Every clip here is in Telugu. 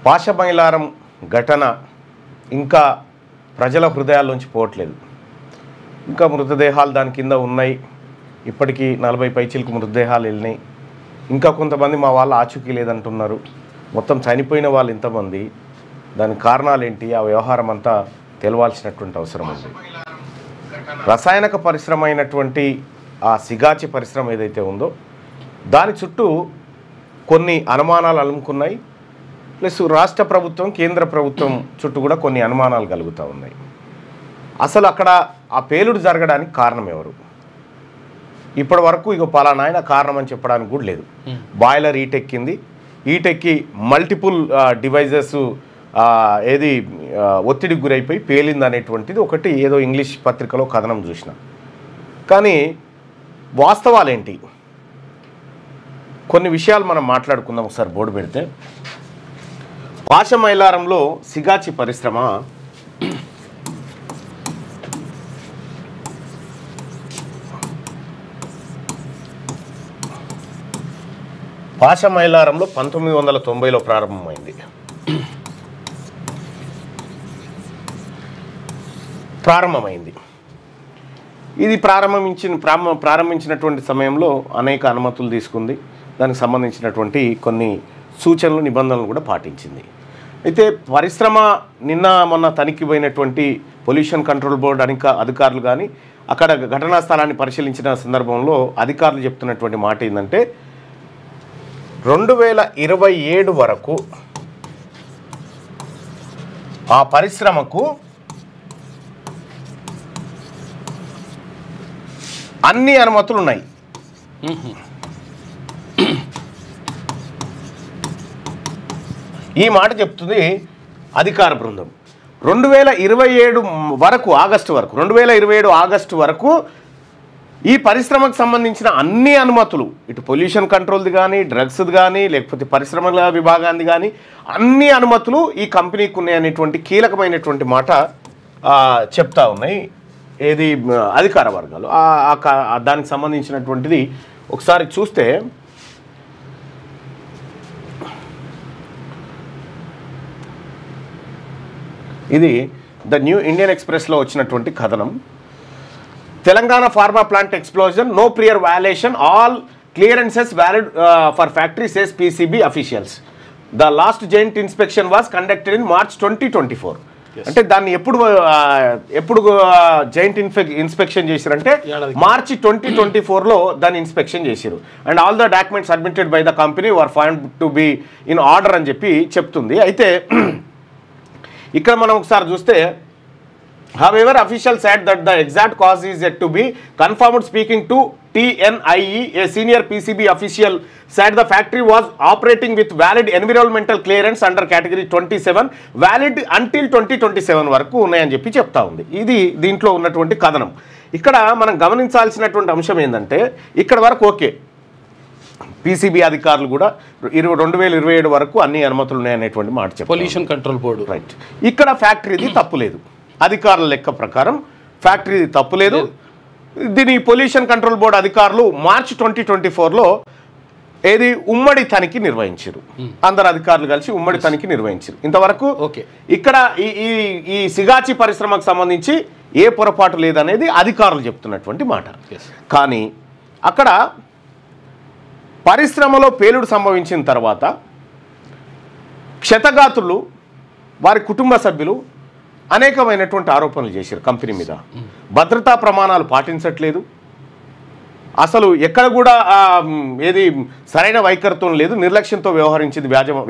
పాశమైలారం ఘటన ఇంకా ప్రజల హృదయాల్లోంచి పోవట్లేదు. ఇంకా మృతదేహాలు దాని కింద ఉన్నాయి. ఇప్పటికీ 40 పైచీలకు మృతదేహాలు వెళ్ళినాయి. ఇంకా కొంతమంది మా వాళ్ళు ఆచూకీ లేదంటున్నారు. మొత్తం చనిపోయిన వాళ్ళు ఇంతమంది, దానికి కారణాలు ఏంటి, ఆ వ్యవహారం అంతా తెలవాల్సినటువంటి అవసరం ఉంది. రసాయనిక పరిశ్రమ అయినటువంటి ఆ సిగాచి పరిశ్రమ ఏదైతే ఉందో దాని చుట్టూ కొన్ని అనుమానాలు అలుముకున్నాయి. ప్లస్ రాష్ట్ర ప్రభుత్వం, కేంద్ర ప్రభుత్వం చుట్టూ కూడా కొన్ని అనుమానాలు కలుగుతూ ఉన్నాయి. అసలు అక్కడ ఆ పేలుడు జరగడానికి కారణం ఎవరు? ఇప్పటి వరకు ఇక పలానా ఆయన కారణం అని చెప్పడానికి కూడా లేదు. బాయిలర్ ఈటెక్కి మల్టిపుల్ డివైజెస్ ఒత్తిడికి గురైపోయి పేలింది అనేటువంటిది ఒకటి ఏదో ఇంగ్లీష్ పత్రికలో కథనం చూసిన. కానీ వాస్తవాలేంటి, కొన్ని విషయాలు మనం మాట్లాడుకుందాం. ఒకసారి బోర్డు పెడితే, పాశమైలారంలో సిగాచి పరిశ్రమ పాశమైలారంలో 1990లో ప్రారంభమైంది. ఇది ప్రారంభించినటువంటి సమయంలో అనేక అనుమతులు తీసుకుంది. దానికి సంబంధించినటువంటి కొన్ని సూచనలు, నిబంధనలు కూడా పాటించింది. అయితే పరిశ్రమ నిన్న మొన్న తనిఖీ పోయినటువంటి పొల్యూషన్ కంట్రోల్ బోర్డు అధికారులు కానీ అక్కడ ఘటనా స్థలాన్ని పరిశీలించిన సందర్భంలో అధికారులు చెప్తున్నటువంటి మాట ఏంటంటే 2027 వరకు ఆ పరిశ్రమకు అన్ని అనుమతులు ఉన్నాయి. ఈ మాట చెప్తుంది అధికార బృందం. 2027 వరకు, ఆగస్టు వరకు, 2027 ఆగస్టు వరకు ఈ పరిశ్రమకు సంబంధించిన అన్ని అనుమతులు, ఇటు పొల్యూషన్ కంట్రోల్ది కానీ, డ్రగ్స్ది కానీ, లేకపోతే పరిశ్రమల విభాగాన్ని కానీ, అన్ని అనుమతులు ఈ కంపెనీకి ఉన్నాయి అనేటువంటి కీలకమైనటువంటి మాట చెప్తా ఉన్నాయి ఏది అధికార వర్గాలు. దానికి సంబంధించినటువంటిది ఒకసారి చూస్తే ఇది ద న్యూ ఇండియన్ ఎక్స్ప్రెస్లో వచ్చినటువంటి కథనం. Telangana pharma plant explosion, no prior violation, all clearances valid for factory says PCB officials. The last joint inspection was conducted in March 2024. అంటే దాన్ని ఎప్పుడు జాయింట్ ఇన్స్పెక్షన్ చేశారంటే మార్చి 2024లో దాన్ని ఇన్స్పెక్షన్ చేశారు. And all the documents submitted by the company were found to be in order అని చెప్పి చెప్తుంది. అయితే ఇక్కడ మనం ఒకసారి చూస్తే, however officials said that the exact cause is yet to be confirmed. Speaking to TNIE, a senior PCB official said the factory was operating with valid environmental clearance under category 27, valid until 2027 వరకు ఉన్నాయని చెప్పి చెప్తా ఉంది. ఇది దీంట్లో ఉన్నటువంటి కథనం. ఇక్కడ మనం గమనించాల్సినటువంటి అంశం ఏంటంటే, ఇక్కడ వరకు ఓకే, పీసీబీ అధికారులు కూడా 2027 వరకు అన్ని అనుమతులు ఉన్నాయనేటువంటి మాట చెప్పారు, పొల్యూషన్ కంట్రోల్ బోర్డు. రైట్. ఇక్కడ ఫ్యాక్టరీది తప్పులేదు, అధికారుల లెక్క ప్రకారం ఫ్యాక్టరీది తప్పులేదు. దీని పొల్యూషన్ కంట్రోల్ బోర్డు అధికారులు మార్చి 2024లో ఏది ఉమ్మడి తనిఖీ నిర్వహించారు. అందరు అధికారులు కలిసి ఉమ్మడి తనిఖీ నిర్వహించారు. ఇంతవరకు ఇక్కడ ఈ సిగాచి పరిశ్రమకు సంబంధించి ఏ పొరపాటు లేదనేది అధికారులు చెప్తున్నటువంటి మాట. కానీ అక్కడ పరిశ్రమలో పేలుడు సంభవించిన తర్వాత క్షతగాత్రులు, వారి కుటుంబ సభ్యులు అనేకమైనటువంటి ఆరోపణలు చేశారు కంపెనీ మీద. భద్రతా ప్రమాణాలు పాటించట్లేదు, అసలు ఎక్కడ కూడా ఏది సరైన వైఖరితో లేదు, నిర్లక్ష్యంతో వ్యవహరించింది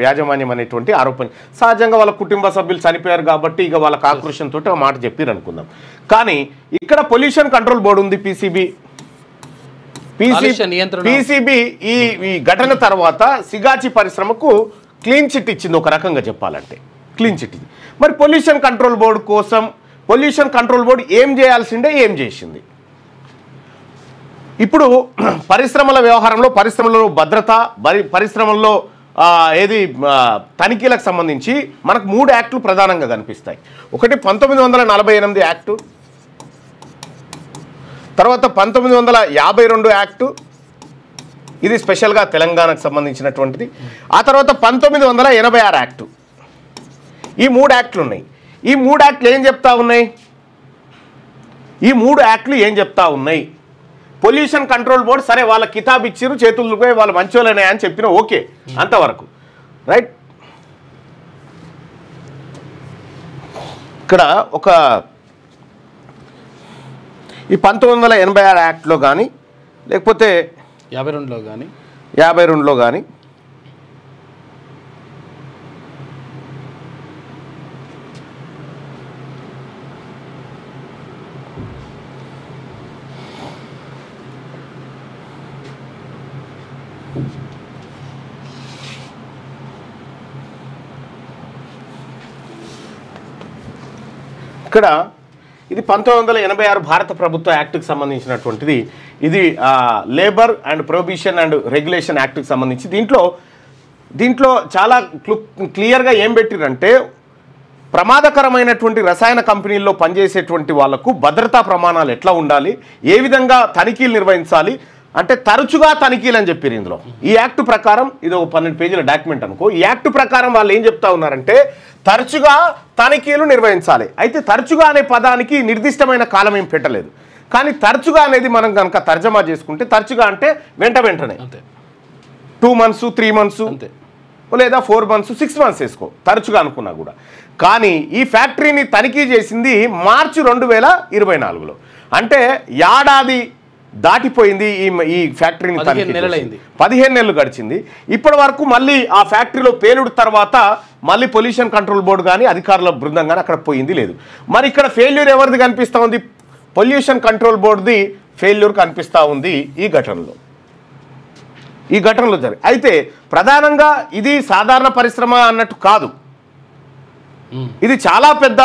యాజమాన్యం అనేటువంటి ఆరోపణ. సహజంగా వాళ్ళ కుటుంబ సభ్యులు చనిపోయారు కాబట్టి ఇక వాళ్ళకి ఆక్రోషంతో ఆ మాట చెప్పారు అనుకుందాం. కానీ ఇక్కడ పొల్యూషన్ కంట్రోల్ బోర్డు ఉంది, పీసీబీ ఈ ఘటన తర్వాత సిగాచి పరిశ్రమకు క్లీన్ చిట్ ఇచ్చింది. ఒక రకంగా చెప్పాలంటే క్లీన్ చిట్ ఇది. మరి పొల్యూషన్ కంట్రోల్ బోర్డు కోసం పొల్యూషన్ కంట్రోల్ బోర్డు ఏం చేయాల్సిందే ఏం చేసింది? ఇప్పుడు పరిశ్రమల వ్యవహారంలో, పరిశ్రమలో భద్రత, పరిశ్రమల్లో ఏది తనిఖీలకు సంబంధించి మనకు 3 యాక్టులు ప్రధానంగా కనిపిస్తాయి. ఒకటి 1948 యాక్టు, తర్వాత 1952 యాక్టు, ఇది స్పెషల్గా తెలంగాణకు సంబంధించినటువంటిది. ఆ తర్వాత 1986 యాక్టు. ఈ 3 యాక్ట్లు ఉన్నాయి. ఈ 3 యాక్ట్లు ఏం చెప్తా ఉన్నాయి? ఈ 3 యాక్ట్లు ఏం చెప్తా ఉన్నాయి? పొల్యూషన్ కంట్రోల్ బోర్డు సరే వాళ్ళ కితాబ్ ఇచ్చిరు, చేతులు పోయి వాళ్ళు మంచోళ్ళనే అని చెప్పిన, ఓకే అంతవరకు రైట్. ఇక్కడ ఒక ఈ 1986 యాక్ట్లో కానీ లేకపోతే 52లో కానీ ఇక్కడ ఇది 1986 భారత ప్రభుత్వ యాక్ట్కి సంబంధించినటువంటిది. ఇది labour and prohibition and regulation యాక్ట్కి సంబంధించి. దీంట్లో చాలా క్లియర్గా ఏం పెట్టిరంటే ప్రమాదకరమైనటువంటి రసాయన కంపెనీల్లో పనిచేసేటువంటి వాళ్లకు భద్రతా ప్రమాణాలు ఎట్లా ఉండాలి, ఏ విధంగా తనిఖీలు నిర్వహించాలి అంటే తరచుగా తనిఖీలు అని చెప్పారు ఇందులో. ఈ యాక్ట్ ప్రకారం ఇది ఒక 12 పేజీల డాక్యుమెంట్ అనుకో. ఈ యాక్ట్ ప్రకారం వాళ్ళు ఏం చెప్తా ఉన్నారంటే తరచుగా తనిఖీలు నిర్వహించాలి. అయితే తరచుగా అనే పదానికి నిర్దిష్టమైన కాలం ఏం పెట్టలేదు. కానీ తరచుగా అనేది మనం కనుక తర్జమా చేసుకుంటే తరచుగా అంటే వెంటనే 2 months 3 months లేదా 4 months 6 months వేసుకో తరచుగా అనుకున్నా కూడా. కానీ ఈ ఫ్యాక్టరీని తనిఖీ చేసింది మార్చి 2024లో. అంటే ఏడాది దాటిపోయింది ఈ ఫ్యాక్టరీని తనిఖీ 15 నెలలు గడిచింది. ఇప్పటి వరకు మళ్ళీ ఆ ఫ్యాక్టరీలో పేలుడు తర్వాత మళ్ళీ పొల్యూషన్ కంట్రోల్ బోర్డు కానీ అధికారుల బృందం కానీ అక్కడ పోయింది లేదు. మరి ఇక్కడ ఫెయిల్యూర్ ఎవరిది కనిపిస్తూ ఉంది? పొల్యూషన్ కంట్రోల్ బోర్డుది ఫెయిల్యూర్ కనిపిస్తూ ఉంది ఈ ఘటనలో జరిగి. అయితే ప్రధానంగా ఇది సాధారణ పరిశ్రమ అన్నట్టు కాదు, ఇది చాలా పెద్ద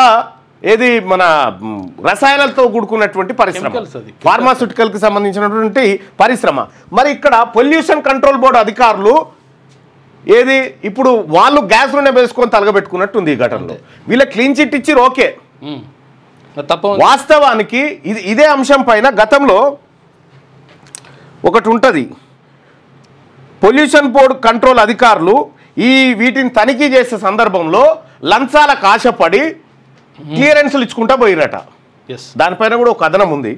ఏది మన రసాయనాలతో కూడుకున్నటువంటి పరిశ్రమ, ఫార్మాస్యూటికల్కి సంబంధించినటువంటి పరిశ్రమ. మరి ఇక్కడ పొల్యూషన్ కంట్రోల్ బోర్డు అధికారులు ఏది ఇప్పుడు వాళ్ళు గ్యాస్ నూనె వేసుకొని తలగబెట్టుకున్నట్టుంది ఈ ఘటనలో. వీళ్ళ క్లీన్ చిట్ ఇచ్చిరు, ఓకే. వాస్తవానికి ఇదే అంశం పైన గతంలో ఒకటి ఉంటుంది. పొల్యూషన్ బోర్డు కంట్రోల్ అధికారులు వీటిని తనిఖీ చేసే సందర్భంలో లంచాలకు ఆశపడి క్లియరెన్స్లు ఇచ్చుకుంటా పోయిరట. దానిపైన కూడా ఒక కథనం ఉంది.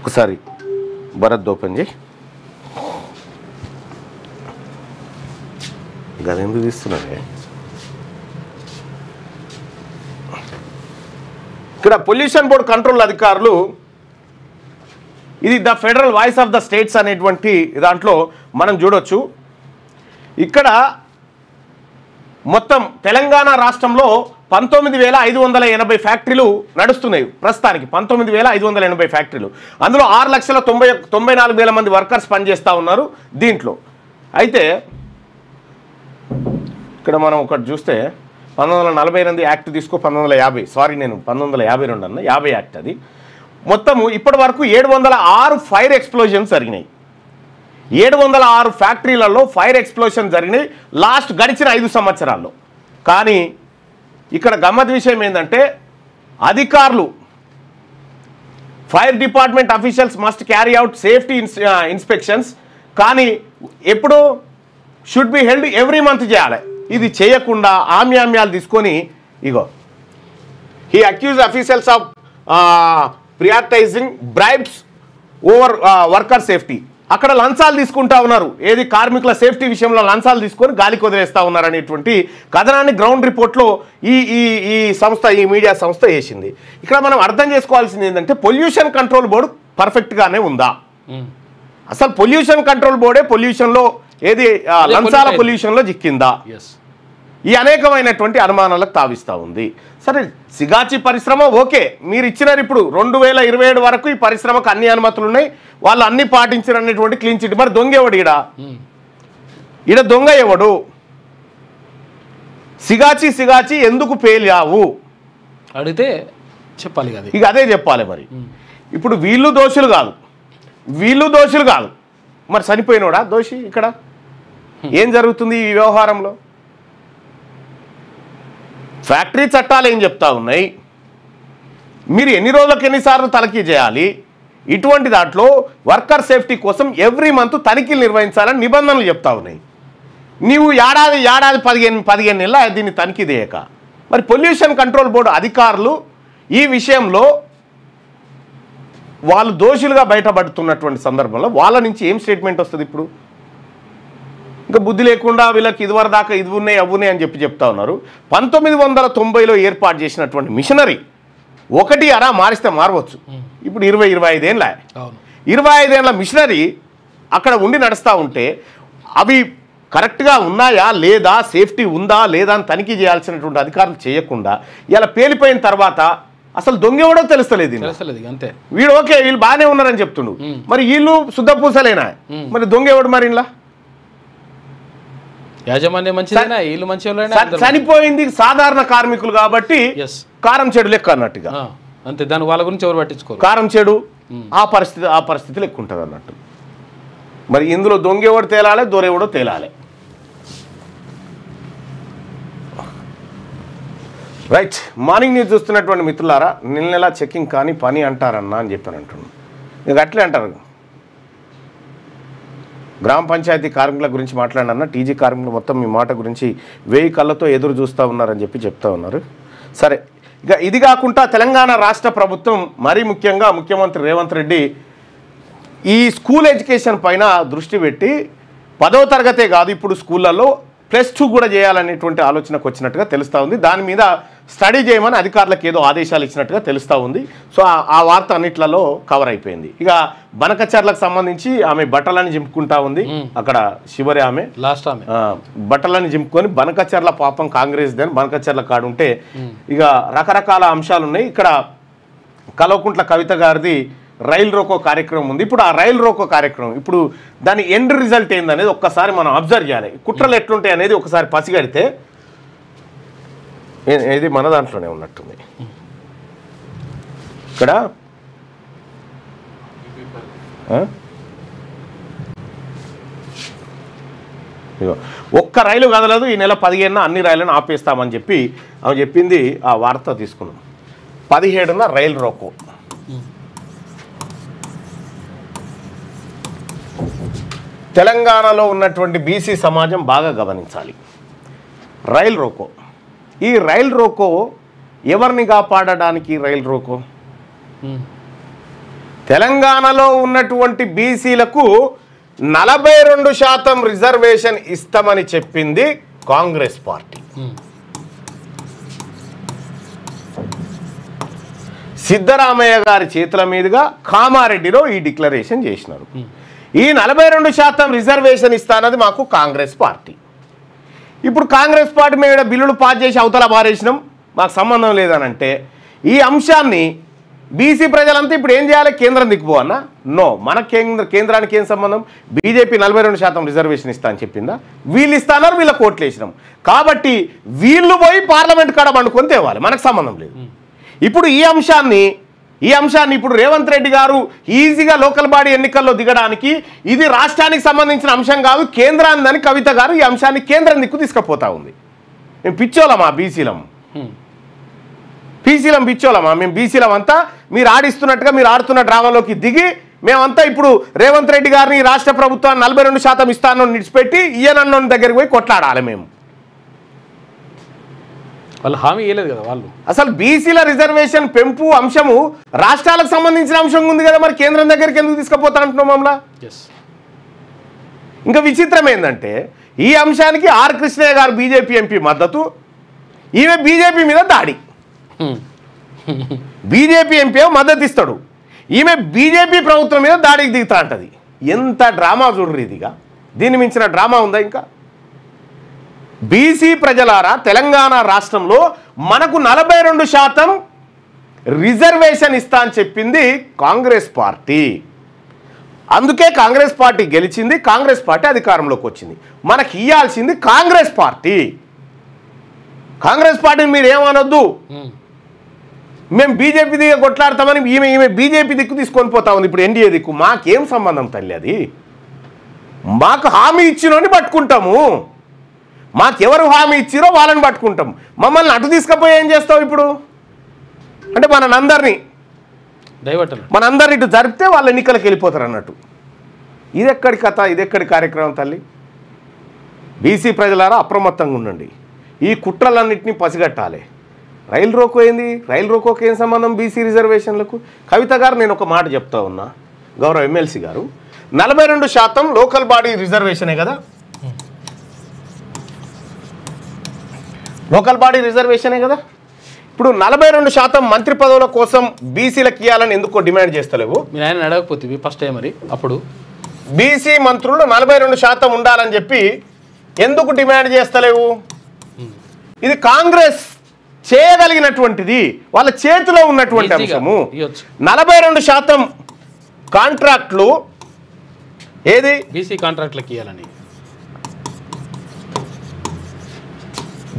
ఒకసారి భరత్ ఓపెన్ చేయి. గదెందుకు తీస్తున్నారే? ఇక్కడ పొల్యూషన్ బోర్డు కంట్రోల్ అధికారులు ఇది the federal voice of the states అనేటువంటి దాంట్లో మనం చూడొచ్చు. ఇక్కడ మొత్తం తెలంగాణ రాష్ట్రంలో 19,580 ఫ్యాక్టరీలు నడుస్తున్నాయి ప్రస్తుతానికి. 19,580 ఫ్యాక్టరీలు, అందులో 6,94,000 మంది వర్కర్స్ పనిచేస్తూ ఉన్నారు దీంట్లో. అయితే ఇక్కడ మనం ఒకటి చూస్తే 1948 యాక్ట్ తీసుకో, 1950 సారీ నేను 1952 అన్న 50 యాక్ట్ అది. మొత్తము ఇప్పటి వరకు 706 ఫైర్ ఎక్స్ప్లోజన్స్ జరిగినాయి. 706 ఫ్యాక్టరీలలో ఫైర్ ఎక్స్ప్లోషన్ జరిగినాయి గడిచిన 5 సంవత్సరాల్లో. కానీ ఇక్కడ గమ్మత్ విషయం ఏంటంటే అధికారులు fire department officials must carry out safety inspections, కానీ ఎప్పుడు should be held every month చేయాలి. ఇది చేయకుండా ఆమ్యామ్యాలు తీసుకొని ఇగో he accuse officials of prioritizing bribes over worker safety. అక్కడ లంచాలు తీసుకుంటా ఉన్నారు, ఏది కార్మికుల సేఫ్టీ విషయంలో లంచాలు తీసుకొని గాలికి వదిలేస్తూ ఉన్నారు అనేటువంటి కథనాన్ని గ్రౌండ్ రిపోర్ట్లో ఈ సంస్థ, ఈ మీడియా సంస్థ వేసింది. ఇక్కడ మనం అర్థం చేసుకోవాల్సింది ఏంటంటే పొల్యూషన్ కంట్రోల్ బోర్డు పర్ఫెక్ట్గానే ఉందా? అసలు పొల్యూషన్ కంట్రోల్ బోర్డే పొల్యూషన్లో ఏది లంచాల పొల్యూషన్లో చిక్కిందా? ఈ అనేకమైనటువంటి అనుమానాలకు తావిస్తూ ఉంది. సరే సిగాచి పరిశ్రమ ఓకే, మీరు ఇచ్చినారు. ఇప్పుడు 2027 వరకు ఈ పరిశ్రమకు అన్ని అనుమతులు ఉన్నాయి, వాళ్ళు అన్ని పాటించారు అనేటువంటి క్లీన్ చిట్. మరి దొంగ ఎవడు? ఈడ దొంగ ఎవడు? సిగాచి ఎందుకు పేలావు అడిగితే చెప్పాలి కదా, ఇక అదే చెప్పాలి. మరి ఇప్పుడు వీళ్ళు దోషులు కాదు, మరి చనిపోయినోడా దోషి? ఇక్కడ ఏం జరుగుతుంది ఈ వ్యవహారంలో? ఫ్యాక్టరీ చట్టాలు ఏం చెప్తా ఉన్నాయి? మీరు ఎన్ని రోజులకు ఎన్నిసార్లు తనిఖీ చేయాలి? ఇటువంటి దాంట్లో వర్కర్ సేఫ్టీ కోసం ఎవ్రీ మంత్ తనిఖీలు నిర్వహించాలని నిబంధనలు చెప్తా ఉన్నాయి. నీవు ఏడాది 15 నెలల దీన్ని తనిఖీ చేయక మరి పొల్యూషన్ కంట్రోల్ బోర్డు అధికారులు ఈ విషయంలో వాళ్ళు దోషులుగా బయటపడుతున్నటువంటి సందర్భంలో వాళ్ళ నుంచి ఏం స్టేట్మెంట్ వస్తుంది? ఇప్పుడు ఇంకా బుద్ధి లేకుండా వీళ్ళకి ఇదివరకు దాకా ఇది ఉన్నాయి అవి ఉన్నాయి అని చెప్తా ఉన్నారు. 1990లో ఏర్పాటు చేసినటువంటి మిషనరీ ఒకటి అరా మారిస్తే మారవచ్చు. ఇప్పుడు 25 ఏళ్ళ 25 ఏళ్ళ మిషనరీ అక్కడ ఉండి నడుస్తూ ఉంటే అవి కరెక్ట్గా ఉన్నాయా లేదా, సేఫ్టీ ఉందా లేదా అని తనిఖీ చేయాల్సినటువంటి అధికారులు చేయకుండా ఇలా పేలిపోయిన తర్వాత అసలు దొంగెవడో తెలుస్తలేదు. అంతే వీడు ఓకే వీళ్ళు బాగానే ఉన్నారని చెప్తుండు, మరి వీళ్ళు శుద్ధ పూసలేనా? మరి దొంగెవడు మరి ఇలా యాజమాన్యం మంచిదేనా, వీళ్ళు మంచిగా చనిపోయింది సాధారణ కార్మికులు కాబట్టి కారం చెడు లెక్క అన్నట్టుగా అంతే. దాని వాళ్ళ గురించి ఎవరు పట్టించుకోరు. కారం చెడు ఆ పరిస్థితి లెక్క ఉంటుంది అన్నట్టు. మరి ఇందులో దొంగెవడు తేలాలి, దొరెవడో తేలాలి. రైట్. మార్నింగ్ న్యూస్ చూస్తున్నటువంటి మిత్రులారా, నెల చెకింగ్ కానీ పని అంటారన్నా అని చెప్పాను అంటున్నాను. ఇక అట్లే అంటారు. గ్రామ పంచాయతీ కార్మికుల గురించి మాట్లాడినా టీజీ కార్మికులు మొత్తం మీ మాట గురించి 1000 కళ్ళతో ఎదురు చూస్తూ ఉన్నారని చెప్తా ఉన్నారు. సరే, ఇక ఇది కాకుండా తెలంగాణ రాష్ట్ర ప్రభుత్వం మరీ ముఖ్యంగా ముఖ్యమంత్రి రేవంత్ రెడ్డి ఈ స్కూల్ ఎడ్యుకేషన్ పైన దృష్టి పెట్టి 10వ తరగతే కాదు ఇప్పుడు స్కూళ్ళల్లో +2 కూడా చేయాలనేటువంటి ఆలోచనకు వచ్చినట్టుగా తెలుస్తూ ఉంది. దాని మీద స్టడీ చేయమని అధికారులకు ఏదో ఆదేశాలు ఇచ్చినట్టుగా తెలుస్తూ ఉంది. సో ఆ వార్త అన్నిట్లలో కవర్ అయిపోయింది. ఇక బనకచర్లకు సంబంధించి ఆమె బట్టలని జింపుకుంటా ఉంది. అక్కడ శివరి ఆమె లాస్ట్ ఆమె బట్టలని జింపుకొని బనకచర్ల పాపం కాంగ్రెస్ దాని బనకచర్ల కాడుంటే ఇక రకరకాల అంశాలు ఉన్నాయి. ఇక్కడ కల్వకుంట్ల కవిత గారిది రైల్ రోకో కార్యక్రమం ఉంది. ఇప్పుడు ఆ రైల్ రోకో కార్యక్రమం ఇప్పుడు దాని ఎండ్ రిజల్ట్ ఏందనేది ఒక్కసారి మనం అబ్జర్వ్ చేయాలి. కుట్రలు ఎట్లుంటాయి అనేది ఒకసారి పసిగడితే ఇది మన దాంట్లోనే ఉన్నట్టుంది. ఇక్కడ ఒక్క రైలు కదలదు, ఈ నెల 15న అన్ని రైళ్లను ఆపేస్తామని చెప్పి ఆమె చెప్పింది. ఆ వార్త తీసుకున్నాం. 17న రైల్ రోకో. తెలంగాణలో ఉన్నటువంటి బీసీ సమాజం బాగా గమనించాలి. రైల్ రోకో, ఈ రైల్ రోకో ఎవరిని కాపాడడానికి? రైల్ రోకో తెలంగాణలో ఉన్నటువంటి బీసీలకు 42% రిజర్వేషన్ ఇస్తామని చెప్పింది కాంగ్రెస్ పార్టీ. సిద్ధరామయ్య గారి చేతుల మీదుగా కామారెడ్డిలో ఈ డిక్లరేషన్ చేసినారు. ఈ 42% రిజర్వేషన్ ఇస్తానది మాకు కాంగ్రెస్ పార్టీ. ఇప్పుడు కాంగ్రెస్ పార్టీ మీద బిల్లులు పాస్ చేసి అవతల పారేసినాం, మాకు సంబంధం లేదనంటే ఈ అంశాన్ని బీసీ ప్రజలంతా ఇప్పుడు ఏం చేయాలి? కేంద్రం దిక్కుపోవన్నా? నో, మన కేంద్రానికి ఏం సంబంధం? బీజేపీ 42% రిజర్వేషన్ ఇస్తా అని చెప్పిందా? వీళ్ళు ఇస్తాన్నారు, వీళ్ళ కోట్లు వేసినాం కాబట్టి వీళ్ళు పోయి పార్లమెంట్ కాడ పండుకొని తేవాలి, మనకు సంబంధం లేదు. ఇప్పుడు ఈ అంశాన్ని ఇప్పుడు రేవంత్ రెడ్డి గారు ఈజీగా లోకల్ బాడీ ఎన్నికల్లో దిగడానికి ఇది రాష్ట్రానికి సంబంధించిన అంశం కాదు, కేంద్రాన్ని కవిత గారు ఈ అంశాన్ని కేంద్రం దిక్కు తీసుకుపోతా ఉంది. మేము పిచ్చోళమా? బీసీలం పిచ్చోళమా? మేము బీసీలం అంతా మీరు ఆడిస్తున్నట్టుగా మీరు ఆడుతున్న డ్రామాలోకి దిగి మేమంతా ఇప్పుడు రేవంత్ రెడ్డి గారిని రాష్ట్ర ప్రభుత్వాన్ని 42% ఇస్తానని నిడిచిపెట్టి ఈయనన్న దగ్గరికి పోయి కొట్లాడాలి. మేము వాళ్ళు హామీ ఇవ్వలేదు కదా. వాళ్ళు అసలు బీసీల రిజర్వేషన్ పెంపు అంశము రాష్ట్రాలకు సంబంధించిన అంశం ఉంది కదా, మరి కేంద్రం దగ్గరికి ఎందుకు తీసుకుపోతా అంటున్నాం మమ్మల్ని? ఇంకా విచిత్రం ఏంటంటే ఈ అంశానికి ఆర్ కృష్ణయ్య గారు బీజేపీ ఎంపీ మద్దతు, ఈమె బీజేపీ మీద దాడి. బీజేపీ ఎంపీ మద్దతు ఇస్తాడు, ఈమె బీజేపీ ప్రభుత్వం మీద దాడికి దిగుతా అంటది. ఎంత డ్రామా చూడరు ఇదిగా, దీన్ని మించిన డ్రామా ఉందా ఇంకా? బీసీ ప్రజలారా, తెలంగాణ రాష్ట్రంలో మనకు 42% రిజర్వేషన్ ఇస్తా అని చెప్పింది కాంగ్రెస్ పార్టీ. అందుకే కాంగ్రెస్ పార్టీ గెలిచింది, కాంగ్రెస్ పార్టీ అధికారంలోకి వచ్చింది. మనకి ఇవ్వాల్సింది కాంగ్రెస్ పార్టీ. కాంగ్రెస్ పార్టీని మీరు ఏమనొద్దు, మేము బీజేపీ దిక్కు కొట్లాడతామని ఈమె బీజేపీ దిక్కు తీసుకొని పోతా ఉంది. ఇప్పుడు ఎన్డీఏ దిక్కు మాకేం సంబంధం తల్లి? అది మాకు హామీ ఇచ్చినోని పట్టుకుంటాము, మాకెవరు హామీ ఇచ్చిరో వాళ్ళని పట్టుకుంటాం. మమ్మల్ని అటు తీసుకుపోయి ఏం చేస్తావు? ఇప్పుడు అంటే డైవర్ట్ మనందరిని ఇటు జరిపితే వాళ్ళు ఎన్నికలకు వెళ్ళిపోతారు అన్నట్టు. ఇది ఎక్కడి కథ, ఇది ఎక్కడి కార్యక్రమం తల్లి? బీసీ ప్రజలారా అప్రమత్తంగా ఉండండి, ఈ కుట్రలన్నింటినీ పసిగట్టాలి. రైలు రోకో ఏంది? రైలు రోకోకి ఏం సంబంధం బీసీ రిజర్వేషన్లకు? కవిత గారు నేను ఒక మాట చెప్తా ఉన్నా, గౌరవ ఎమ్మెల్సీ గారు, 42% లోకల్ బాడీ రిజర్వేషనే కదా, లోకల్ బాడీ రిజర్వేషనే కదా. ఇప్పుడు 42% మంత్రి పదవుల కోసం బీసీలకు ఇవ్వాలని ఎందుకో డిమాండ్ చేస్తలేవు? మీరు ఆయన అడగకపోతే ఫస్ట్ టైం మరి అప్పుడు బీసీ మంత్రులు 42% ఉండాలని చెప్పి ఎందుకు డిమాండ్ చేస్తలేవు? ఇది కాంగ్రెస్ చేయగలిగినటువంటిది, వాళ్ళ చేతిలో ఉన్నటువంటి అంశము. 42% కాంట్రాక్ట్లు ఏది బీసీ కాంట్రాక్ట్లకు ఇవ్వాలని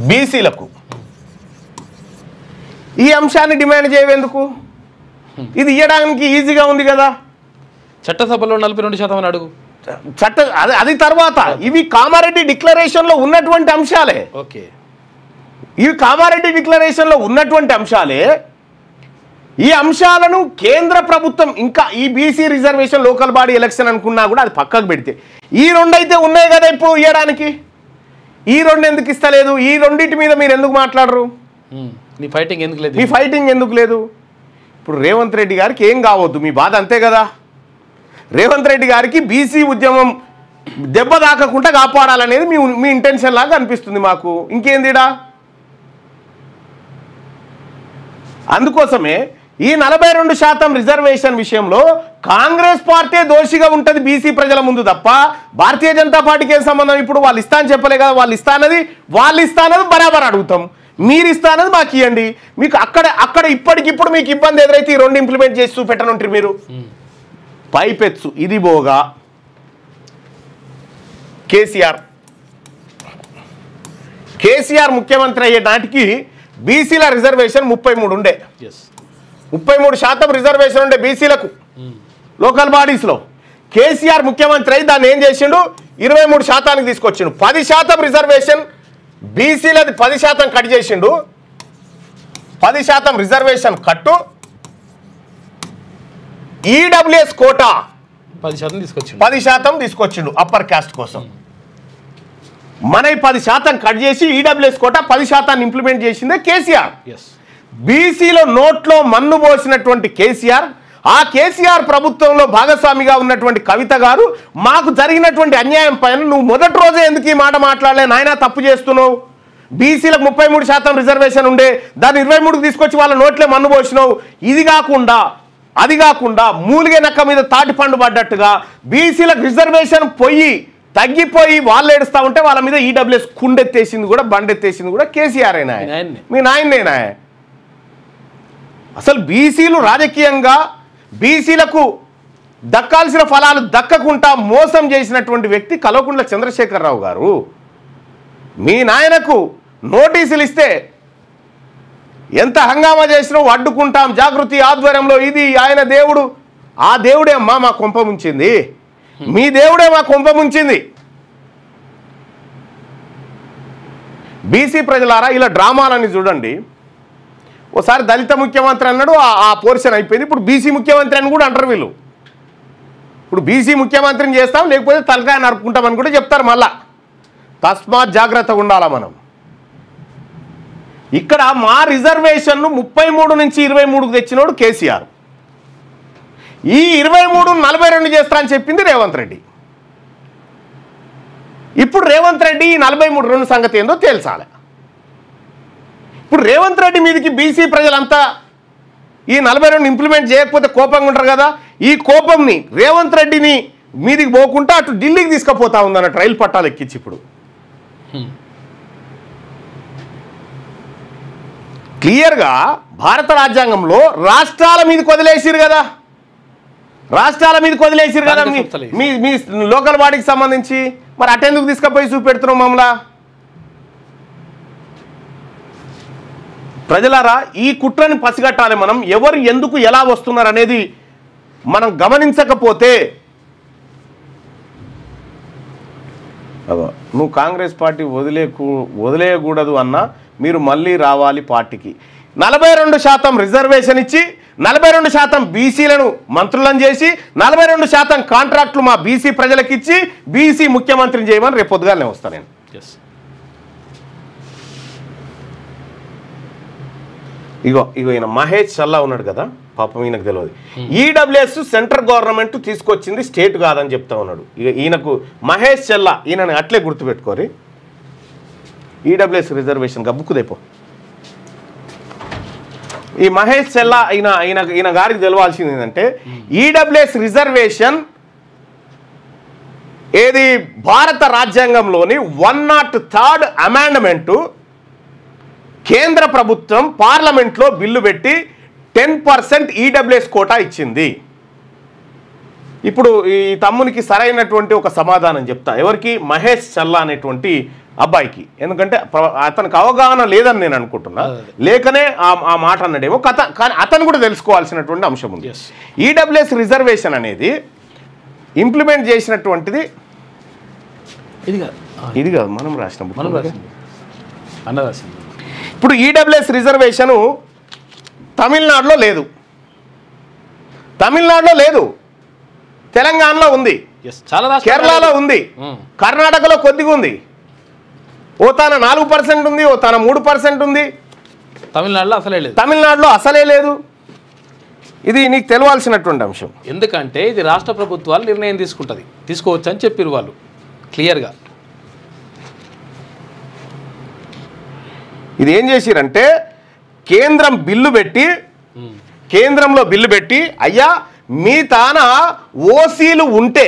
బీసీలకు ఈ అంశాన్ని డిమాండ్ చేయవేందుకు? ఇది ఇవ్వడానికి ఈజీగా ఉంది కదా. చట్టసభలో 42% అని అడుగు. అది తర్వాత. ఇవి కామారెడ్డి డిక్లరేషన్లో ఉన్నటువంటి అంశాలే. ఓకే, ఇవి కామారెడ్డి డిక్లరేషన్లో ఉన్నటువంటి అంశాలే. ఈ అంశాలను కేంద్ర ప్రభుత్వం ఇంకా ఈ BC reservation local body election అనుకున్నా కూడా అది పక్కకు పెడితే ఈ రెండు అయితే ఉన్నాయి కదా ఇప్పుడు ఇవ్వడానికి. ఈ రెండు ఎందుకు ఇస్తలేదు? ఈ రెండింటి మీద మీరు ఎందుకు మాట్లాడరు? మీ ఫైటింగ్ ఎందుకు లేదు? మీ ఫైటింగ్ ఎందుకు లేదు? ఇప్పుడు రేవంత్ రెడ్డి గారికి ఏం కావద్దు, మీ బాధ అంతే కదా. రేవంత్ రెడ్డి గారికి బీసీ ఉద్యమం దెబ్బ తాకకుండా కాపాడాలనేది మీ ఇంటెన్షన్ లాగా అనిపిస్తుంది మాకు. ఇంకేందిడా? అందుకోసమే ఈ 42% రిజర్వేషన్ విషయంలో కాంగ్రెస్ పార్టీ దోషిగా ఉంటుంది బీసీ ప్రజల ముందు తప్ప భారతీయ జనతా పార్టీకి ఏం సంబంధం? ఇప్పుడు వాళ్ళు ఇస్తా అని చెప్పలే కదా. వాళ్ళు ఇస్తానది బరాబర్ అడుగుతాం, మీరు ఇస్తానది మాకు ఇవ్వండి. మీకు అక్కడ ఇప్పటికిప్పుడు మీకు ఇబ్బంది ఎదురైతే ఈ రెండు ఇంప్లిమెంట్ చేసి చూపెట్టనుంటారు మీరు. పైపెచ్చు ఇది పోగా కేసీఆర్ ముఖ్యమంత్రి అయ్యే నాటికి బీసీల రిజర్వేషన్ 33 ఉండే. 33% రిజర్వేషన్ ఉండే బీసీలకు లోకల్ బాడీస్లో. కేసీఆర్ ముఖ్యమంత్రి అయి దాన్ని ఏం చేసిండు? 23% తీసుకొచ్చిండు. 10% రిజర్వేషన్ బీసీలది 10% కట్ చేసిండు. 10% రిజర్వేషన్ కట్టు, ఈడబ్ల్యూఎస్ కోటా 10% తీసుకొచ్చిండు అప్పర్ క్యాస్ట్ కోసం. మన 10% కట్ చేసి ఈడబ్ల్యూఎస్ కోటా 10% ఇంప్లిమెంట్ చేసిందే కేసీఆర్. బీసీలో నోట్లో మన్ను పోసినటువంటి కేసీఆర్, ఆ కేసీఆర్ ప్రభుత్వంలో భాగస్వామిగా ఉన్నటువంటి కవిత గారు మాకు జరిగినటువంటి అన్యాయం పైన నువ్వు మొదటి రోజే ఎందుకు ఈ మాట మాట్లాడలే? నాయన తప్పు చేస్తున్నావు. బీసీలకు 33% రిజర్వేషన్ ఉండే, దాన్ని 23కి తీసుకొచ్చి వాళ్ళ నోట్లే మన్ను పోసినావు. అది కాకుండా మూలిగే నక్క మీద తాటి పండు పడ్డట్టుగా బీసీలకు రిజర్వేషన్ తగ్గిపోయి వాళ్ళు ఏడుస్తూ ఉంటే వాళ్ళ మీద ఈడబ్ల్యూఎస్ కుండెత్తేసింది కూడా బండెత్తేసింది కూడా కేసీఆర్ అయినా, మీ నాయనేనా? అసలు బీసీలు రాజకీయంగా బీసీలకు దక్కాల్సిన ఫలాలు దక్కకుండా మోసం చేసినటువంటి వ్యక్తి కల్వకుంట్ల చంద్రశేఖరరావు గారు. మీ నాయనకు నోటీసులు ఇస్తే ఎంత హంగామా చేసినా అడ్డుకుంటాం, జాగృతి ఆధ్వర్యంలో ఇది ఆయన దేవుడు, ఆ దేవుడే అమ్మా మా కొంప ముంచింది, మీ దేవుడే మా కొంప ముంచింది. బీసీ ప్రజలారా ఇలా డ్రామాలని చూడండి. ఓసారి దళిత ముఖ్యమంత్రి అన్నాడు, ఆ పోర్షన్ అయిపోయింది. ఇప్పుడు బీసీ ముఖ్యమంత్రి అని కూడా అంటారు వీళ్ళు. ఇప్పుడు బీసీ ముఖ్యమంత్రిని చేస్తాం, లేకపోతే తలకాయ నరుపుకుంటామని కూడా చెప్తారు. మళ్ళా తస్మాత్ జాగ్రత్తగా ఉండాలా మనం. ఇక్కడ మా రిజర్వేషన్ను 33 నుంచి 23కు తెచ్చినోడు కేసీఆర్. ఈ 23 42 చేస్తా అని చెప్పింది రేవంత్ రెడ్డి. ఇప్పుడు రేవంత్ రెడ్డి ఈ 43 సంగతి ఏందో తేల్చాలి. ఇప్పుడు రేవంత్ రెడ్డి మీదకి బీసీ ప్రజలంతా ఈ 42 ఇంప్లిమెంట్ చేయకపోతే కోపంగా ఉంటారు కదా. ఈ కోపంని రేవంత్ రెడ్డిని మీదికి పోకుండా అటు ఢిల్లీకి తీసుకుపోతా ఉందన్నట్టు రైలు పట్టాలు ఎక్కించి. ఇప్పుడు క్లియర్గా భారత రాజ్యాంగంలో రాష్ట్రాల మీదకి వదిలేసిరు కదా, మీ లోకల్ బాడీకి సంబంధించి. మరి అటెందుకు తీసుకుపోయి చూపెడుతున్నాం మమ్మల్ని? ప్రజలారా ఈ కుట్రని పసిగట్టాలి మనం. ఎవరు ఎందుకు ఎలా వస్తున్నారు అనేది మనం గమనించకపోతే నువ్వు కాంగ్రెస్ పార్టీ వదిలేయకూడదు అన్నా మీరు మళ్ళీ రావాలి పార్టీకి. 42% రిజర్వేషన్ ఇచ్చి 42% బీసీలను మంత్రులను చేసి 42% కాంట్రాక్టులు మా బీసీ ప్రజలకు ఇచ్చి బీసీ ముఖ్యమంత్రిని చేయమని రేపు పొద్దుగానే వస్తాను నేను. ఇగో ఈయన మహేష్ చల్లా ఉన్నాడు కదా, పాపం ఈయనకు తెలియదు. ఈడబ్ల్యూఎస్ సెంట్రల్ గవర్నమెంట్ తీసుకొచ్చింది, స్టేట్ కాదని చెప్తా ఉన్నాడు. ఇక ఈయనకు మహేష్ చల్లా, ఈయనని అట్లే గుర్తుపెట్టుకోరి. ఈడబ్ల్యూఎస్ రిజర్వేషన్ బుక్ దేపో. ఈ మహేష్ చల్లా ఈయన గారికి తెలవాల్సింది ఏంటంటే ఈడబ్ల్యూఎస్ రిజర్వేషన్ ఏది భారత రాజ్యాంగంలోని 103rd అమెండ్మెంట్ కేంద్ర ప్రభుత్వం పార్లమెంట్లో బిల్లు పెట్టి 10% ఈడబ్ల్యూఎస్ కోటా ఇచ్చింది. ఇప్పుడు ఈ తమ్మునికి సరైనటువంటి ఒక సమాధానం చెప్తా. ఎవరికి? మహేష్ చల్లా అనేటువంటి అబ్బాయికి. ఎందుకంటే అతనికి అవగాహన లేదని నేను అనుకుంటున్నా, లేకనే ఆ మాట అన్నాడేమో కథ. కానీ అతను కూడా తెలుసుకోవాల్సినటువంటి అంశం ఉంది. ఈడబ్ల్యూఎస్ రిజర్వేషన్ అనేది ఇంప్లిమెంట్ చేసినటువంటిది ఇది కాదు, మనం రాసిన ఇప్పుడు ఈడబ్ల్యూఎస్ రిజర్వేషను తమిళనాడులో లేదు, తెలంగాణలో ఉంది, కేరళలో ఉంది, కర్ణాటకలో కొద్దిగా ఉంది, ఓ తాన 4% ఉంది, ఓ తాన 3% ఉంది, తమిళనాడులో అసలే లేదు. ఇది నీకు తెలవాల్సినటువంటి అంశం. ఎందుకంటే ఇది రాష్ట్ర ప్రభుత్వాలు నిర్ణయం తీసుకోవచ్చు అని చెప్పారు వాళ్ళు క్లియర్గా. ఇది ఏం చేసిరంటే కేంద్రంలో బిల్లు పెట్టి అయ్యా మీ తాన ఓసీలు ఉంటే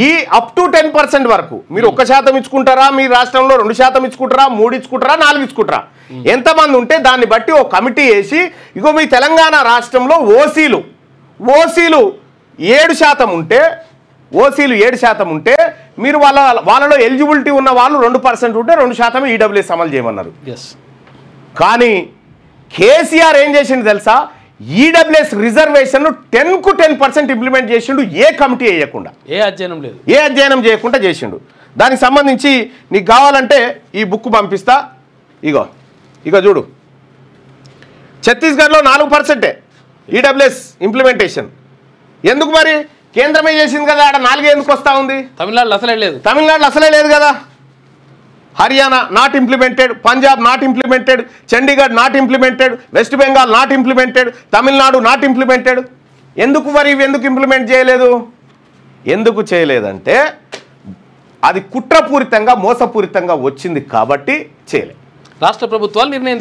ఈ అప్ టు 10% వరకు మీరు 1% ఇచ్చుకుంటారా, మీ రాష్ట్రంలో 2% ఇచ్చుకుంటారా, 3 ఇచ్చుకుంటారా, 4 ఇచ్చుకుంటారా, ఎంతమంది ఉంటే దాన్ని బట్టి ఒక కమిటీ వేసి ఇగో మీ తెలంగాణ రాష్ట్రంలో ఓసీలు 7% ఉంటే మీరు వాళ్ళలో ఎలిజిబిలిటీ ఉన్న వాళ్ళు 2% ఉంటే 2% ఈడబ్ల్యూఎస్ అమలు చేయమన్నారు. కానీ కేసీఆర్ ఏం చేసిండు తెలుసా? ఈడబ్ల్యూఎస్ రిజర్వేషన్ 10% ఇంప్లిమెంట్ చేసిండు, ఏ కమిటీ వేయకుండా, ఏ అధ్యయనం చేయకుండా చేసిండు. దానికి సంబంధించి నీకు కావాలంటే ఈ బుక్ పంపిస్తా. ఇగో చూడు, ఛత్తీస్గఢ్లో 4% ఈడబ్ల్యూఎస్ ఇంప్లిమెంటేషన్. ఎందుకు మరి? కేంద్రమే చేసింది కదా, ఆడ 4 ఎందుకు వస్తూ ఉంది? తమిళనాడులో అసలే లేదు కదా. Haryana not implemented, Punjab not implemented, Chandigarh not implemented, west Bengal not implemented, Tamil Nadu not implemented. ఎందుకు మరి ఇవి ఎందుకు ఇంప్లిమెంట్ చేయలేదు? ఎందుకు చేయలేదంటే అది కుట్రపూరితంగా మోసపూరితంగా వచ్చింది కాబట్టి చేయలేదు. రాష్ట్ర ప్రభుత్వాలు నిర్ణయం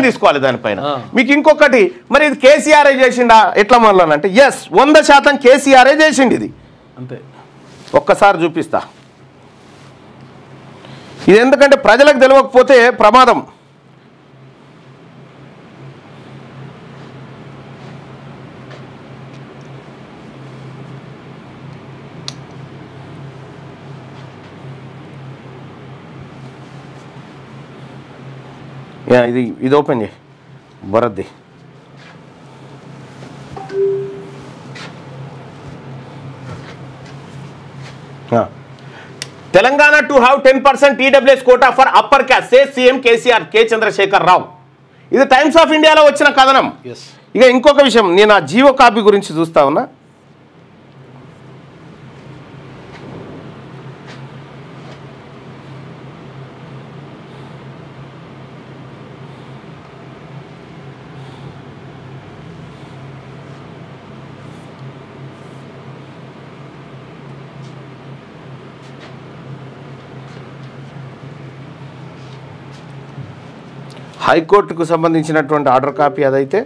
తీసుకోవాలి దానిపైన. మీకు ఇంకొకటి, మరి ఇది కేసీఆర్ఏ చేసిండా ఎట్లా మళ్ళానంటే, ఎస్ 100% కేసీఆర్ఏ చేసిండు. ఇది అంతే. ఒక్కసారి చూపిస్తా. ఇది ఎందుకంటే ప్రజలకు తెలియకపోతే ప్రమాదం. ఇది ఓపెన్ చేయి భరత్ది. Telangana to have 10% EWS quota for upper caste say CM KCR K Chandrashekar Rao. ఇది టైమ్స్ ఆఫ్ ఇండియాలో వచ్చిన కథనం. ఇక ఇంకొక విషయం, నేను ఆ జీవో కాపీ గురించి చూస్తా ఉన్నా. హైకోర్టుకు సంబంధించినటువంటి ఆర్డర్ కాపీ అదైతే.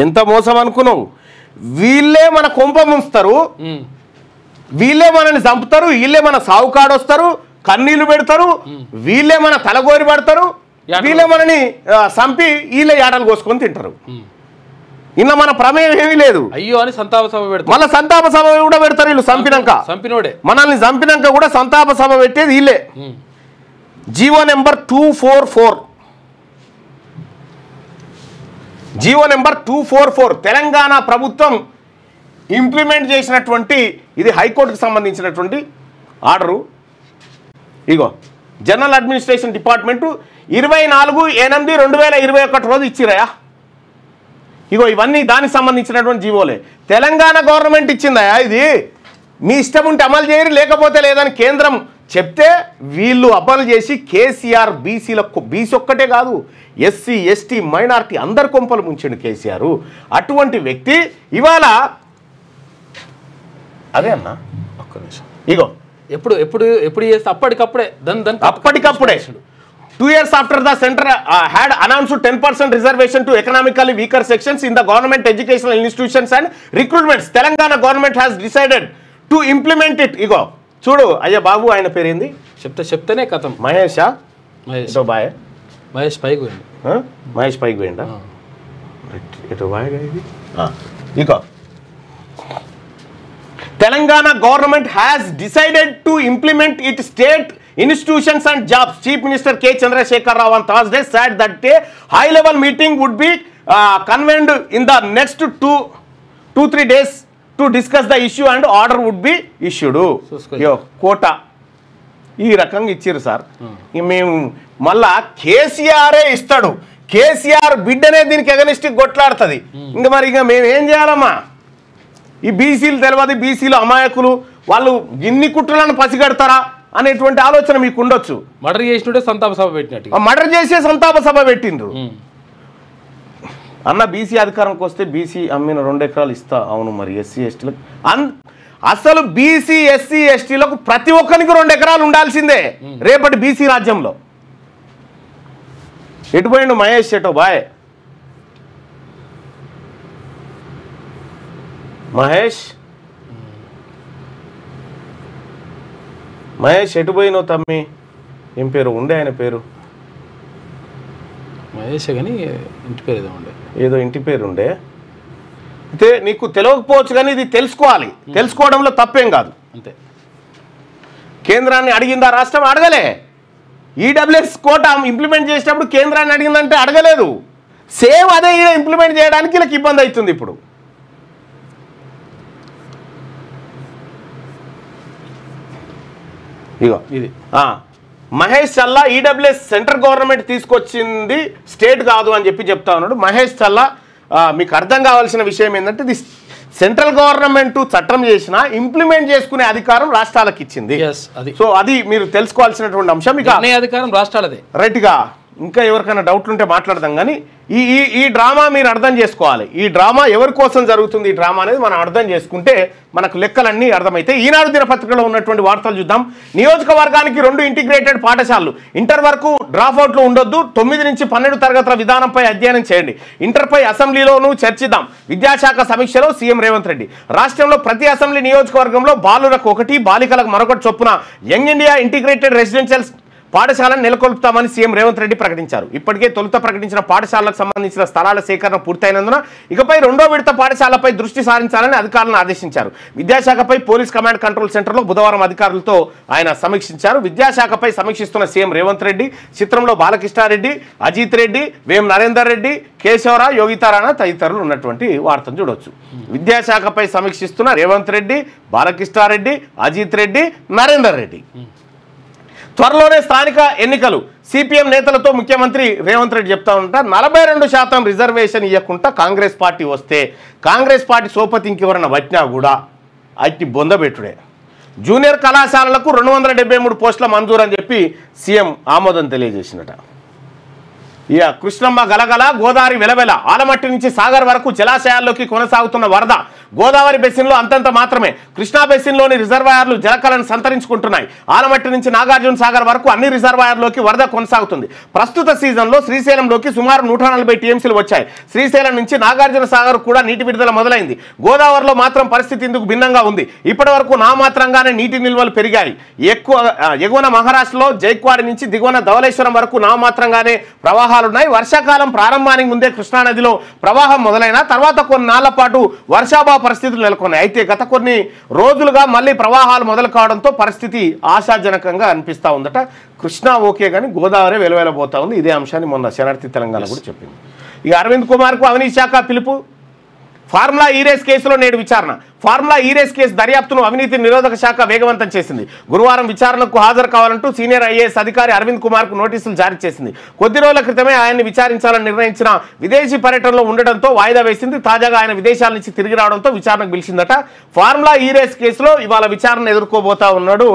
ఎంత మోసం అనుకున్నావు? వీళ్ళే మన కొంప ముంచుతారు, వీళ్ళే మనల్ని చంపుతారు, వీళ్ళే మన సావుకాడు వస్తారు, కన్నీళ్లు పెడతారు, వీళ్ళే మన తలగోరి పడతారు, వీళ్ళే మనని చంపి వీళ్ళే ఏడలు కోసుకొని తింటారు. ఇన్న మన ప్రమేయం ఏమీ లేదు. అయ్యో అని సంతాప సభ పెడతారు, మళ్ళీ సంతాప సభ కూడా పెడతారు. వీళ్ళు చంపినోడే మనల్ని చంపినాక కూడా సంతాప సభ పెట్టేది వీళ్ళే. జీవో నెంబర్ 244 తెలంగాణ ప్రభుత్వం ఇంప్లిమెంట్ చేసినటువంటి ఇది హైకోర్టుకు సంబంధించినటువంటి ఆర్డరు. ఇగో జనరల్ అడ్మినిస్ట్రేషన్ డిపార్ట్మెంటు 24/8/2021 రోజు ఇచ్చిరయా. ఇగో ఇవన్నీ దానికి సంబంధించినటువంటి జీవోలే. తెలంగాణ గవర్నమెంట్ ఇచ్చిందయా. ఇది మీ ఇష్టం ఉంటే అమలు చేయరు, లేకపోతే లేదని కేంద్రం చెప్తే వీళ్ళు అమలు చేసి కేసీఆర్ బీసీ ఒక్కటే కాదు, ఎస్సీ ఎస్టీ మైనారిటీ అందరి కొంపలు ముంచిండు కేసీఆర్. అటువంటి వ్యక్తి ఇవాళ అదే అన్న ఒక్క నిమిషం ఇగో ఎప్పుడు చేస్తే అప్పటికప్పుడే అప్పటికప్పుడే 2 years after the center had announced 10% reservation to economically weaker sections in the government educational institutions and recruitments. Telangana government has decided to implement it. ఇగో చూడు అయ్యా బాబు, ఆయన పేరు ఏంది చెప్తేనే కథం. మహేష్ పైకి పోయింది. మహేష్ పైకి పోయిందా? ఎటు బాయ్ ఇది. ఇగో Telangana government has decided to implement its state institutions and jobs. Chief Minister K. Chandrasekhar Rao on Thursday said that a high-level meeting would be convened in the next 2-3 days to discuss the issue and order would be issued. Quota ఈ రకంగా ఇచ్చారు సార్. మేము మళ్ళా కేసీఆరే ఇస్తాడు, కేసీఆర్ బిడ్డనే దీనికి ఎగనిస్టిక్ కొట్లాడుతుంది. ఇంకా మరి ఇక మేము ఏం చేయాలమ్మా? ఈ బీసీలు తెలియదు, బీసీలు అమాయకులు, వాళ్ళు ఇన్ని కుట్రలను పసిగడతారా అనేటువంటి ఆలోచన మీకు ఉండొచ్చు. మర్డర్ చేసినట్టే సంతాప సభ పెట్టినట్టు, మర్డర్ చేసే సంతాప సభ పెట్టిండ్రు. అన్న బీసీ అధికారంకి వస్తే బీసీ అమ్మిన 2 ఎకరాలు ఇస్తా. అవును, మరి ఎస్సీ ఎస్టీలకు అసలు బీసీ ఎస్సీ ఎస్టీలకు ప్రతి ఒక్కరికి 2 ఎకరాలు ఉండాల్సిందే రేపటి బీసీ రాజ్యంలో. ఎటు పోయిండు మహేష్? ఎటో బాయ్ మహేష్ ఎటు పోయినావు తమ్మి? ఏం పేరు ఉండే ఆయన పేరు? మహేష్ కానీ ఇంటి పేరు ఏదో ఇంటి పేరు ఉండే. అయితే నీకు తెలియకపోవచ్చు, కానీ ఇది తెలుసుకోవాలి. తెలుసుకోవడంలో తప్పేం కాదు. అంతే. కేంద్రాన్ని అడిగిందా రాష్ట్రం? అడగలే. ఈడబ్ల్యూఎస్ కోటా ఇంప్లిమెంట్ చేసేటప్పుడు కేంద్రాన్ని అడిగిందంటే అడగలేదు. సేమ్ అదే ఇంప్లిమెంట్ చేయడానికి వీళ్ళకి ఇబ్బంది అవుతుంది ఇప్పుడు. ఇగో ఇది మహేష్ చల్లా ఈడబ్ల్యూఎస్ సెంట్రల్ గవర్నమెంట్ తీసుకొచ్చింది, స్టేట్ కాదు అని చెప్తా ఉన్నాడు మహేష్ చల్లా. మీకు అర్థం కావాల్సిన విషయం ఏంటంటే ఇది సెంట్రల్ గవర్నమెంట్ చట్టం చేసినా ఇంప్లిమెంట్ చేసుకునే అధికారం రాష్ట్రాలకు ఇచ్చింది. సో అది మీరు తెలుసుకోవాల్సినటువంటి అంశం. ఇక అధికారం రాష్ట్రాలదే. రైట్గా ఇంకా ఎవరికైనా డౌట్లు ఉంటే మాట్లాడదాం, కానీ ఈ డ్రామా మీరు అర్థం చేసుకోవాలి. ఈ డ్రామా ఎవరి కోసం జరుగుతుంది, ఈ డ్రామా అనేది మనం అర్థం చేసుకుంటే మనకు లెక్కలన్నీ అర్థమైతే. ఈనాడు దినపత్రికలో ఉన్నటువంటి వార్తలు చూద్దాం. నియోజకవర్గానికి 2 ఇంటిగ్రేటెడ్ పాఠశాలలు. ఇంటర్ వరకు డ్రాప్అవుట్లు ఉండొద్దు. 9 నుంచి 12 తరగతుల విధానంపై అధ్యయనం చేయండి. ఇంటర్పై అసెంబ్లీలోనూ చర్చిద్దాం. విద్యాశాఖ సమీక్షలో సీఎం రేవంత్ రెడ్డి. రాష్ట్రంలో ప్రతి అసెంబ్లీ నియోజకవర్గంలో బాలులకు 1, బాలికలకు మరొకటి చొప్పున యంగ్ ఇండియా ఇంటిగ్రేటెడ్ రెసిడెన్షియల్ పాఠశాలను నెలకొల్పుతామని సీఎం రేవంత్ రెడ్డి ప్రకటించారు. ఇప్పటికే తొలుత ప్రకటించిన పాఠశాలకు సంబంధించిన స్థలాల సేకరణ పూర్తయినందున ఇకపై 2వ విడత పాఠశాలపై దృష్టి సారించాలని అధికారులను ఆదేశించారు. విద్యాశాఖపై పోలీస్ కమాండ్ కంట్రోల్ సెంటర్లో బుధవారం అధికారులతో ఆయన సమీక్షించారు. విద్యాశాఖపై సమీక్షిస్తున్న సీఎం రేవంత్ రెడ్డి చిత్రంలో బాలకృష్ణారెడ్డి, అజిత్ రెడ్డి, వేం నరేందర్ రెడ్డి, కేశవరావు, యోగితారాణా తదితరులు ఉన్నటువంటి వార్తను చూడవచ్చు. విద్యాశాఖపై సమీక్షిస్తున్న రేవంత్ రెడ్డి, బాలకృష్ణారెడ్డి, అజిత్ రెడ్డి, నరేందర్ రెడ్డి. త్వరలోనే స్థానిక ఎన్నికలు. సిపిఎం నేతలతో ముఖ్యమంత్రి రేవంత్ రెడ్డి చెప్తా ఉంటా 42% రిజర్వేషన్ ఇవ్వకుండా కాంగ్రెస్ పార్టీ వస్తే కాంగ్రెస్ పార్టీ సోపతి ఇంకెవరన్నా వచ్చినా కూడా అట్టి బొందబెట్టుడే. జూనియర్ కళాశాలలకు 273 పోస్టుల మంజూరు అని చెప్పి సీఎం ఆమోదం తెలియజేసినట. ఇక కృష్ణమ్మ గలగల, గోదావరి వెలవెల. ఆలమట్టి నుంచి సాగర్ వరకు జలాశయాల్లోకి కొనసాగుతున్న వరద. గోదావరి బెసిన్లో అంతంత మాత్రమే. కృష్ణా బెసిన్లోని రిజర్వాయర్లు జలకలను సంతరించుకుంటున్నాయి. ఆలమట్టి నుంచి నాగార్జున సాగర్ వరకు అన్ని రిజర్వాయర్లోకి వరద కొనసాగుతుంది. ప్రస్తుత సీజన్లో శ్రీశైలంలోకి సుమారు 140 టీఎంసీలు వచ్చాయి. శ్రీశైలం నుంచి నాగార్జున సాగర్ కూడా నీటి విడుదల మొదలైంది. గోదావరిలో మాత్రం పరిస్థితి ఇందుకు భిన్నంగా ఉంది. ఇప్పటి వరకు నామాత్రంగానే నీటి నిల్వలు పెరిగాయి. ఎగువన మహారాష్ట్రలో జైక్వాడి నుంచి దిగువన ధవళేశ్వరం వరకు నామాత్రంగానే ప్రవాహాలున్నాయి. వర్షాకాలం ప్రారంభానికి ముందే కృష్ణానదిలో ప్రవాహం మొదలైన తర్వాత కొన్నాళ్ల పాటు వర్షాభావ పరిస్థితులు నెలకొన్నాయి. అయితే గత కొన్ని రోజులుగా మళ్ళీ ప్రవాహాలు మొదలు కావడంతో పరిస్థితి ఆశాజనకంగా అనిపిస్తూ ఉందట. కృష్ణా ఓకే కానీ గోదావరి వెలువెలబోతా ఉంది. ఇదే అంశాన్ని మొన్న శనార్థి తెలంగాణ కూడా చెప్పింది. ఇక అరవింద్ కుమార్కు అవినీతి శాఖ పిలుపు. ఫార్ములా ఈ-రేస్ కేసులో నేడు విచారణ. ఫార్ములా ఈ-రేస్ కేసు దర్యాప్తును అవినీతి నిరోధక శాఖ వేగవంతం చేసింది. గురువారం విచారణకు హాజరు కావాలంటూ సీనియర్ ఐఏఎస్ అధికారి అరవింద్ కుమార్కు నోటీసులు జారీ చేసింది. కొద్ది రోజుల క్రితమే ఆయన్ని విచారించాలని నిర్ణయించిన విదేశీ పర్యటనలో ఉండడంతో వాయిదా వేసింది. తాజాగా ఆయన విదేశాల నుంచి తిరిగి రావడంతో విచారణకు పిలిచిందట. ఫార్ములా ఈ-రేస్ కేసులో ఇవాళ విచారణ ఎదుర్కోబోతా ఉన్నాడు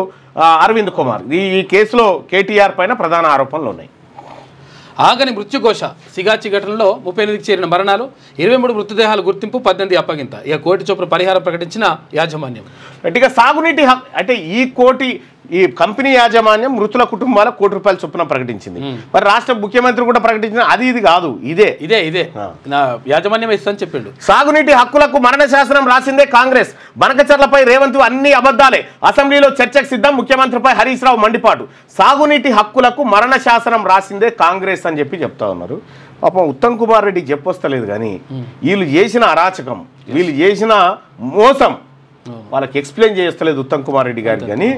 అరవింద్ కుమార్. ఈ కేసులో కేటీఆర్ పైన ప్రధాన ఆరోపణలు ఉన్నాయి. ఆగని మృత్యుఘోష. సిగాచి ఘటనలో 38కి చేరిన మరణాలు, 23 మృతదేహాల గుర్తింపు, 18 అప్పగింత. ఇక కోటి చొప్పున పరిహారం ప్రకటించిన యాజమాన్యం. ఇక సాగునీటి అంటే ఈ కంపెనీ యాజమాన్యం మృతుల కుటుంబాల ₹1 చొప్పున ప్రకటించింది. మరి రాష్ట్ర ముఖ్యమంత్రి కూడా ప్రకటించిన ఇది కాదు, ఇదే నా యాజమాన్యం ఇస్తాను చెప్పిండు. సాగునీటి హక్కులకు మరణ శాసనం రాసిందే కాంగ్రెస్. బనకచర్లపై రేవంత్ అన్ని అబద్ధాలే. అసెంబ్లీలో చర్చకు సిద్ధం. ముఖ్యమంత్రిపై హరీష్ రావు మండిపాటు. సాగునీటి హక్కులకు మరణ శాసనం రాసిందే కాంగ్రెస్ అని చెప్తా ఉన్నారు. పాపం ఉత్తమ్ కుమార్ రెడ్డికి చెప్పొస్తలేదు కానీ వీళ్ళు చేసిన అరాచకం, వీళ్ళు చేసిన మోసం వాళ్ళకి ఎక్స్ప్లెయిన్ చేస్తలేదు ఉత్తమ్ కుమార్ రెడ్డి గారికి. కానీ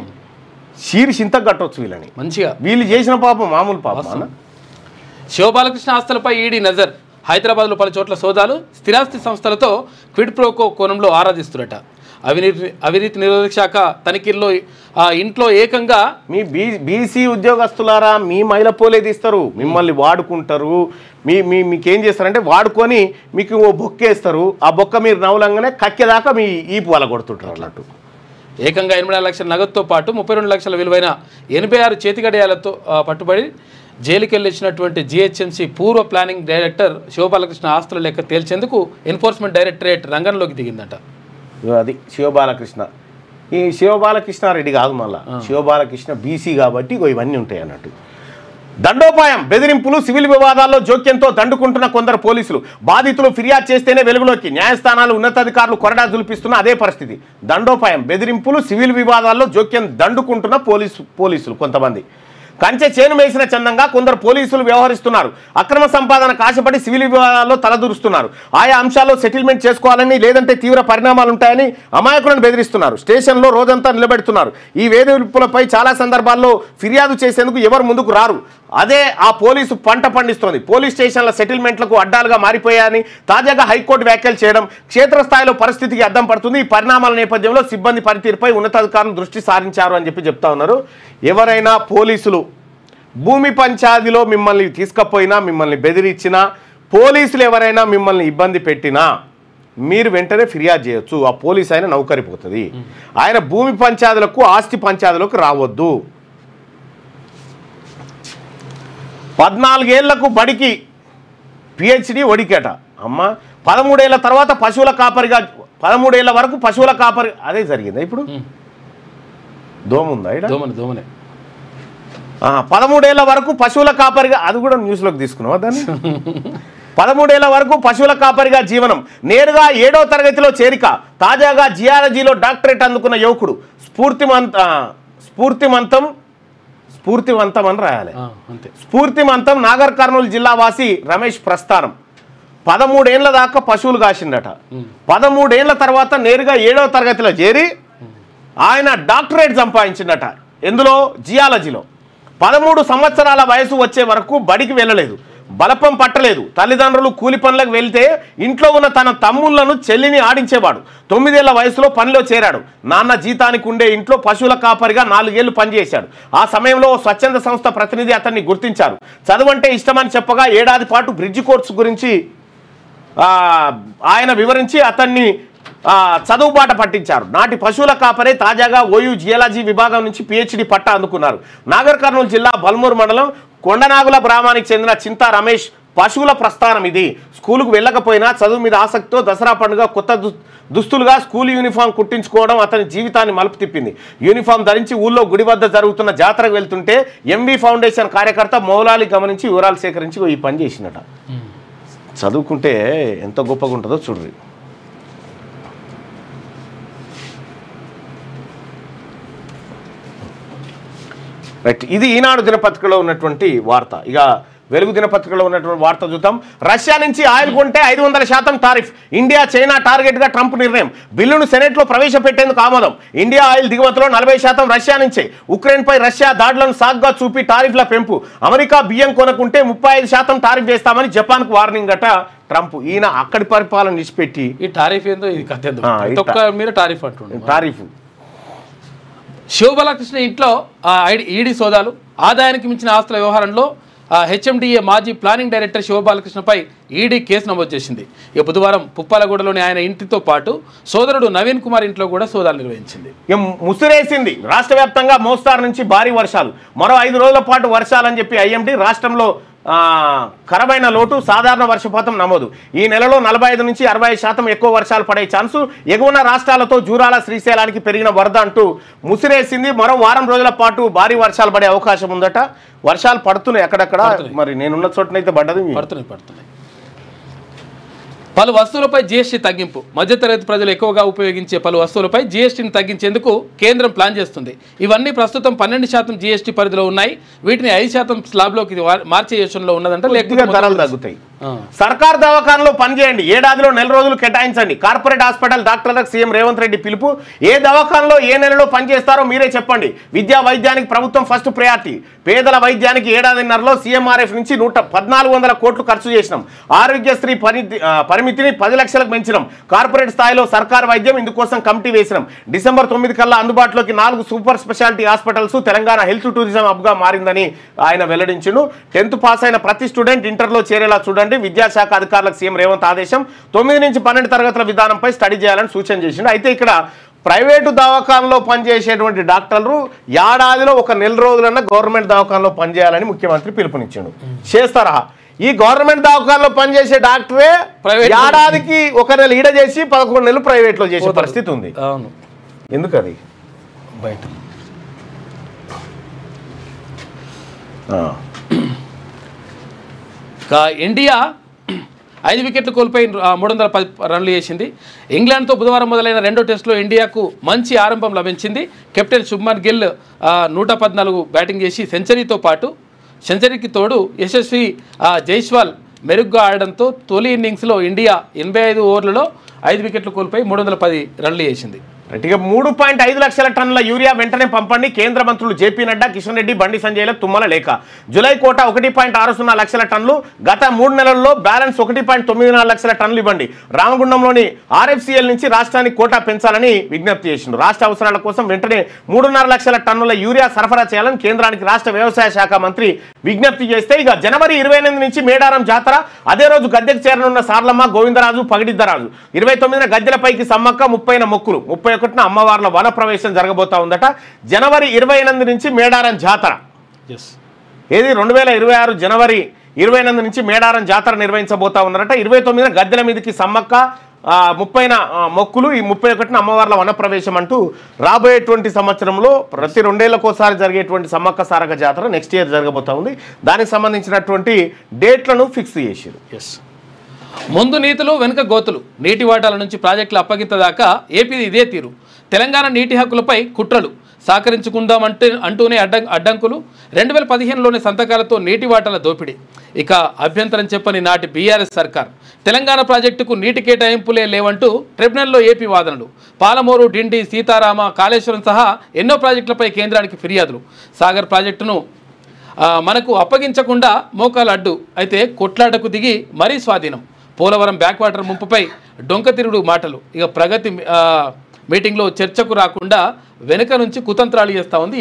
చింత కట్టవచ్చు వీళ్ళని మంచిగా. వీళ్ళు చేసిన పాపం మామూలు పాపం అన్న. శివబాలకృష్ణ ఆస్తులపై ఈడీ నజర్. హైదరాబాద్లో పలు చోట్ల సోదాలు. స్థిరాస్తి సంస్థలతో క్విడ్ ప్రోకో కోణంలో ఆరాధిస్తున్నట. అవినీతి నిరోధక శాఖ తనిఖీల్లో ఇంట్లో ఏకంగా మీ బీసీ ఉద్యోగస్తులారా మీ మైల పోలే తీస్తారు, మిమ్మల్ని వాడుకుంటారు. మీకేం చేస్తారంటే వాడుకొని మీకు ఓ బొక్కేస్తారు. ఆ బొక్క మీరు నవ్వులంగానే కక్కేదాకా మీ ఈపు వల కొడుతుంటారు అన్నట్టు. ఏకంగా 84 లక్షల నగదుతో పాటు 32 లక్షల విలువైన 86 చేతిగడియాలతో పట్టుబడి జైలుకెళ్ళిచ్చినటువంటి జీహెచ్ఎంసీ పూర్వ ప్లానింగ్ డైరెక్టర్ శివబాలకృష్ణ ఆస్తుల లెక్క తేల్చేందుకు ఎన్ఫోర్స్మెంట్ డైరెక్టరేట్ రంగంలోకి దిగిందట. అది శివబాలకృష్ణ. ఈ శివబాలకృష్ణారెడ్డి కాదు, మళ్ళా శివబాలకృష్ణ బీసీ కాబట్టి ఇవన్నీ ఉంటాయి అన్నట్టు. దండోపాయం. బెదిరింపులు, సివిల్ వివాదాల్లో జోక్యంతో దండుకుంటున్న కొందరు పోలీసులు. బాధితులు ఫిర్యాదు చేస్తేనే వెలుగులోకి. న్యాయస్థానాలు, ఉన్నతాధికారులు కొరడా జులిపిస్తున్న అదే పరిస్థితి. దండోపాయం, బెదిరింపులు, సివిల్ వివాదాల్లో జోక్యం దండుకుంటున్న పోలీసులు కొంతమంది. కంచె చేను వేసిన చందంగా కొందరు పోలీసులు వ్యవహరిస్తున్నారు. అక్రమ సంపాదనకు ఆశపడి సివిల్ వివాదాల్లో తలదూరుస్తున్నారు. ఆయా అంశాల్లో సెటిల్మెంట్ చేసుకోవాలని, లేదంటే తీవ్ర పరిణామాలు ఉంటాయని అమాయకులను బెదిరిస్తున్నారు. స్టేషన్లో రోజంతా నిలబెడుతున్నారు. ఈ వేధింపులపై చాలా సందర్భాల్లో ఫిర్యాదు చేసేందుకు ఎవరు ముందుకు రారు. అదే ఆ పోలీసు పంట పండిస్తోంది. పోలీస్ స్టేషన్ల సెటిల్మెంట్లకు అడ్డాలుగా మారిపోయాయని తాజాగా హైకోర్టు వ్యాఖ్యలు చేయడం క్షేత్రస్థాయిలో పరిస్థితికి అద్దం పడుతుంది. ఈ పరిణామాల నేపథ్యంలో సిబ్బంది పనితీరుపై ఉన్నతాధికారులు దృష్టి సారించారు అని చెప్తా ఉన్నారు. ఎవరైనా పోలీసులు భూమి పంచాయతీలో మిమ్మల్ని తీసుకపోయినా, మిమ్మల్ని బెదిరించినా, పోలీసులు ఎవరైనా మిమ్మల్ని ఇబ్బంది పెట్టినా మీరు వెంటనే ఫిర్యాదు చేయొచ్చు. ఆ పోలీసు ఆయన నౌకరిపోతుంది. ఆయన భూమి పంచాయతీలకు, ఆస్తి పంచాయతీలకు రావద్దు. 14 ఏళ్లకు బడికి పిహెచ్డి ఒడికేట. అమ్మ 13 ఏళ్ల తర్వాత పశువుల కాపరిగా, 13 ఏళ్ల వరకు పశువుల కాపరి. అదే జరిగిందా ఇప్పుడు? దోమ ఉందా? దోమనే. 13 ఏళ్ల వరకు పశువుల కాపరిగా, అది కూడా న్యూస్లోకి తీసుకున్నావా దాన్ని? 13 ఏళ్ల వరకు పశువుల కాపరిగా జీవనం. నేరుగా 7వ తరగతిలో చేరిక. తాజాగా జియాలజీలో డాక్టరేట్ అందుకున్న యువకుడు. స్ఫూర్తివంతం అని రాయాలి. స్ఫూర్తిమంతం నాగర్ కర్నూలు జిల్లా వాసి రమేష్ ప్రస్థానం. 13 ఏళ్ల దాకా పశువులు కాసిండట. 13 ఏళ్ల తర్వాత నేరుగా 7వ తరగతిలో చేరి ఆయన డాక్టరేట్ సంపాదించిందట. ఎందులో? జియాలజీలో. 13 సంవత్సరాల వయసు వచ్చే వరకు బడికి వెళ్ళలేదు, బలపం పట్టలేదు. తల్లిదండ్రులు కూలి పనులకు వెళ్తే ఇంట్లో ఉన్న తన తమ్ముళ్లను, చెల్లిని ఆడించేవాడు. 9 ఏళ్ల వయసులో పనిలో చేరాడు. నాన్న జీతానికి ఉండే ఇంట్లో పశువుల కాపరిగా 4 ఏళ్లు పనిచేశాడు. ఆ సమయంలో స్వచ్ఛంద సంస్థ ప్రతినిధి అతన్ని గుర్తించారు. చదువంటే ఇష్టమని చెప్పగా ఏడాది పాటు బ్రిడ్జ్ కోర్సు గురించి ఆయన వివరించి అతన్ని చదువుబాట పట్టించారు. నాటి పశువుల కాపరే తాజాగా ఓయూ జియాలజీ విభాగం నుంచి పిహెచ్డి పట్టా అందుకున్నారు. నాగర్ కర్నూలు జిల్లా బల్మూరు మండలం కొండనాగుల గ్రామానికి చెందిన చింతా రమేష్ పశువుల ప్రస్థానం ఇది. స్కూలుకు వెళ్ళకపోయినా చదువు మీద ఆసక్తితో దసరా పండుగ కొత్త దుస్తులుగా స్కూల్ యూనిఫామ్ కుట్టించుకోవడం అతని జీవితాన్ని మలుపు తిప్పింది. యూనిఫామ్ ధరించి ఊళ్ళో గుడి వద్ద జరుగుతున్న జాతరకు వెళ్తుంటే ఎంవి ఫౌండేషన్ కార్యకర్త మౌలాలి గమనించి వివరాలు సేకరించి ఈ పని చేసినట. చదువుకుంటే ఎంత గొప్పగా ఉంటుందో చూడండి. రైట్, ఇది ఈనాడు దినపత్రికలో ఉన్నటువంటి వార్త. ఇక వెలుగు దినపత్రికలో ఉన్నటువంటి వార్త చూద్దాం. రష్యా నుంచి ఆయిల్ కొంటే 500% టారిఫ్. ఇండియా చైనా టార్గెట్గా ట్రంప్ నిర్ణయం. బిల్లును సెనెట్లో ప్రవేశపెట్టేందుకు ఆమోదం. ఇండియా ఆయిల్ దిగుమతిలో 40% రష్యా నుంచే. ఉక్రెయిన్పై రష్యా దాడులను సాగ్గా చూపి టారిఫ్ల పెంపు. అమెరికా బియ్యం కొనుక్కుంటే 35% టారిఫ్ వేస్తామని జపాన్కు వార్నింగ్ అట ట్రంప్. ఈయన అక్కడి పరిపాలన నిలిచిపెట్టి ఈ టారిఫ్ ఏందో ఇది కథ ఏందో మీరు టారిఫ్ అంటుండే టారిఫ్. శివబాలకృష్ణ ఇంట్లో ఈడీ సోదాలు. ఆదాయానికి మించిన ఆస్తుల వ్యవహారంలో హెచ్ఎండిఏ మాజీ ప్లానింగ్ డైరెక్టర్ శివబాలకృష్ణపై ఈడీ కేసు నమోదు చేసింది. ఇక బుధవారం పుప్పాలగూడలోని ఆయన ఇంటితో పాటు సోదరుడు నవీన్ కుమార్ ఇంట్లో కూడా సోదాలు నిర్వహించింది. ముసిరేసింది. రాష్ట్ర వ్యాప్తంగా మోస్తారు నుంచి భారీ వర్షాలు. మరో 5 రోజుల పాటు వర్షాలని చెప్పి ఐఎండీ. రాష్ట్రంలో ఖరాబైన లోటు, సాధారణ వర్షపాతం నమోదు. ఈ నెలలో 45 నుంచి 65% ఎక్కువ వర్షాలు పడే ఛాన్సు. ఎగువన రాష్ట్రాలతో జూరాల, శ్రీశైలానికి పెరిగిన వరద అంటూ ముసిరేసింది. మరో వారం రోజుల పాటు భారీ వర్షాలు పడే అవకాశం ఉందట. వర్షాలు పడుతున్నాయి అక్కడక్కడ. మరి నేనున్న చోటనైతే పడుతున్నాయి. పలు వస్తువులపై జీఎస్టీ తగ్గింపు. మధ్యతరగతి ప్రజలు ఎక్కువగా ఉపయోగించే పలు వస్తువులపై జీఎస్టీని తగ్గించేందుకు కేంద్రం ప్లాన్ చేస్తుంది. ఇవన్నీ ప్రస్తుతం 12% జీఎస్టీ పరిధిలో ఉన్నాయి. వీటిని 5% స్లాబ్లోకి మార్చే యోచనలో ఉన్నదంటే లేకపోతే ధరలు తగ్గుతాయి. సర్కార్ దవాఖానలో పనిచేయండి. ఏడాదిలో 4 రోజులు కేటాయించండి. కార్పొరేట్ హాస్పిటల్ డాక్టర్లకు సీఎం రేవంత్ రెడ్డి పిలుపు. ఏ దవాఖానలో ఏ నెలలో పనిచేస్తారో మీరే చెప్పండి. విద్యా వైద్యానికి ప్రభుత్వం ఫస్ట్ ప్రయారిటీ. పేదల వైద్యానికి ఏడాదిన్నరలో సీఎంఆర్ఎఫ్ నుంచి 1400 కోట్లు ఖర్చు చేసినాం. ఆరోగ్యశ్రీ పరిమితిని 10 లక్షలకు పెంచినాం. కార్పొరేట్ స్థాయిలో సర్కార్ వైద్యం ఇందుకోసం కమిటీ వేసినాం. డిసెంబర్ 9 కల్లా అందుబాటులోకి 4 super speciality hospitals. Telangana health tourism హబ్గా మారిందని ఆయన వెల్లడించిండు. 10th పాస్ అయిన ప్రతి స్టూడెంట్ ఇంటర్లో చేరేలా చూడండి. విద్యాశాఖ అధికారులకు సీఎం రేవంత్ ఆదేశం. 9 నుంచి 12 తరగతుల విధానంపై స్టడీ చేయాలని సూచన చేసిండు. అయితే ఇక్కడ ప్రైవేటు దవాఖానలో పనిచేసేటువంటి డాక్టర్లు ఏడాదిలో 1 నెల రోజులన్నా గవర్నమెంట్ దవాఖానలో పనిచేయాలని ముఖ్యమంత్రి పిలుపునిచ్చిండు. చేస్తారా? ఈ గవర్నమెంట్ దవాఖానలో పనిచేసే డాక్టరే ఏడాదికి 1 నెల ఈడ చేసి 11 నెలలు ప్రైవేట్లో చేసే పరిస్థితి ఉంది. ఎందుకు అది? బయట ఇండియా 5 వికెట్లు కోల్పోయి 310 రన్లు చేసింది. ఇంగ్లాండ్తో బుధవారం మొదలైన 2వ టెస్టులో ఇండియాకు మంచి ఆరంభం లభించింది. కెప్టెన్ శుభ్మన్ గిల్ 114 బ్యాటింగ్ చేసి సెంచరీకి తోడు యశస్వి జైస్వాల్ మెరుగ్గా ఆడడంతో తొలి ఇన్నింగ్స్లో ఇండియా 85 ఓవర్లలో 5 వికెట్లు కోల్పోయి 310 రన్లు చేసింది. ఇక 3.5 లక్షల టన్నుల యూరియా వెంటనే పంపండి. కేంద్ర మంత్రులు జేపీ నడ్డా, కిషన్ రెడ్డి, బండి సంజయ్లకు తుమ్మల లేఖ. జులై కోట 1.60 లక్షల టన్నులు. గత 3 నెలల్లో బ్యాలెన్స్ 1.94 లక్షల టన్నులు ఇవ్వండి. రామగుండంలోని ఆర్ఎఫ్సిఎల్ నుంచి రాష్ట్రానికి కోటా పెంచాలని విజ్ఞప్తి చేసిండు. రాష్ట్ర అవసరాల కోసం వెంటనే 3.5 లక్షల టన్నుల యూరియా సరఫరా చేయాలని కేంద్రానికి రాష్ట్ర వ్యవసాయ శాఖ మంత్రి విజ్ఞప్తి చేస్తే, ఇక జనవరి 28 నుంచి మేడారం జాతర. అదే రోజు గద్దెకు చేరనున్న సార్లమ్మ, గోవిందరాజు, పగిడిద్దరాజు. 29న గద్దెలపైకి సమ్మక్క, 30న మొక్కులు, 31న అమ్మవార్ల వన ప్రవేశం జరగబోతా ఉందట. జనవరి 28 నుంచి మేడారం జాతర. ఏది 2026 జనవరి 28 నుంచి మేడారం జాతర నిర్వహించబోతా ఉన్నారట. 29న గద్దెల మీదకి సమ్మక్క, 30న మొక్కులు, ఈ 31న అమ్మవార్ల వన ప్రవేశం అంటూ రాబోయేటువంటి సంవత్సరంలో ప్రతి 2 ఏళ్లకోసారి జరిగేటువంటి సమ్మక్క సారక జాతర నెక్స్ట్ ఇయర్ జరగబోతా ఉంది. దానికి సంబంధించినటువంటి డేట్లను ఫిక్స్ చేశారు. ముందు నీతులు వెనుక గోతులు. నీటి వాటాల నుంచి ప్రాజెక్టుల అప్పగింత దాకా ఏపీ ఇదే తీరు. తెలంగాణ నీటి హక్కులపై కుట్రలు. సహకరించుకుందాం అంటూనే అడ్డంకులు. 2015లోని సంతకాలతో నీటి వాటాల దోపిడీ. ఇక అభ్యంతరం చెప్పని నాటి బీఆర్ఎస్ సర్కార్. తెలంగాణ ప్రాజెక్టుకు నీటి కేటాయింపులే లేవంటూ ట్రిబ్యునల్లో ఏపీ వాదనలు. పాలమూరు, డిండి, సీతారామ, కాళేశ్వరం సహా ఎన్నో ప్రాజెక్టులపై కేంద్రానికి ఫిర్యాదులు. సాగర్ ప్రాజెక్టును మనకు అప్పగించకుండా మోకాలు అడ్డు. అయితే కొట్లాటకు దిగి మరీ స్వాధీనం. పోలవరం బ్యాక్ వాటర్ ముంపుపై డొంకతిరుడు మాటలు. ఇక ప్రగతి మీటింగ్లో చర్చకు రాకుండా వెనుక నుంచి కుతంత్రాలు చేస్తూ ఉంది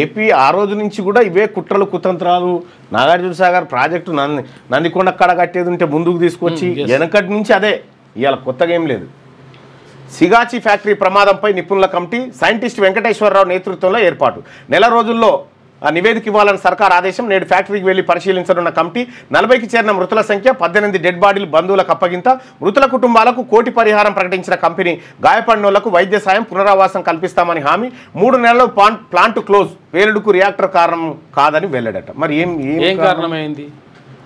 ఏపీ ఆ రోజు నుంచి కూడా ఇవే కుట్రలు, కుతంత్రాలు. నాగార్జున సాగర్ ప్రాజెక్టు నందికొండ కడ కట్టేది ఉంటే ముందుకు తీసుకొచ్చి వెనకటి నుంచి అదే. ఇవాళ కొత్తగా ఏం లేదు. సిగాచి ఫ్యాక్టరీ ప్రమాదంపై నిపుణుల కమిటీ. సైంటిస్ట్ వెంకటేశ్వరరావు నేతృత్వంలో ఏర్పాటు. నెల రోజుల్లో నివేదిక ఇవ్వాలని సర్కార్ ఆదేశం. నేడు ఫ్యాక్టరీకి వెళ్లి పరిశీలించనున్న కమిటీ. 40కి చేరిన మృతుల సంఖ్య. 18 డెడ్ బాడీలు బంధువులకు అప్పగింత. మృతుల కుటుంబాలకు 1 కోటి పరిహారం ప్రకటించిన కంపెనీ. గాయపడినోళ్లకు వైద్య సాయం, పునరావాసం కల్పిస్తామని హామీ. 3 నెలల్లో ప్లాంట్ క్లోజ్. పేలుడుకు రియాక్టర్ కారణం కాదని వెల్లడట. మరి ఏం కారణమైంది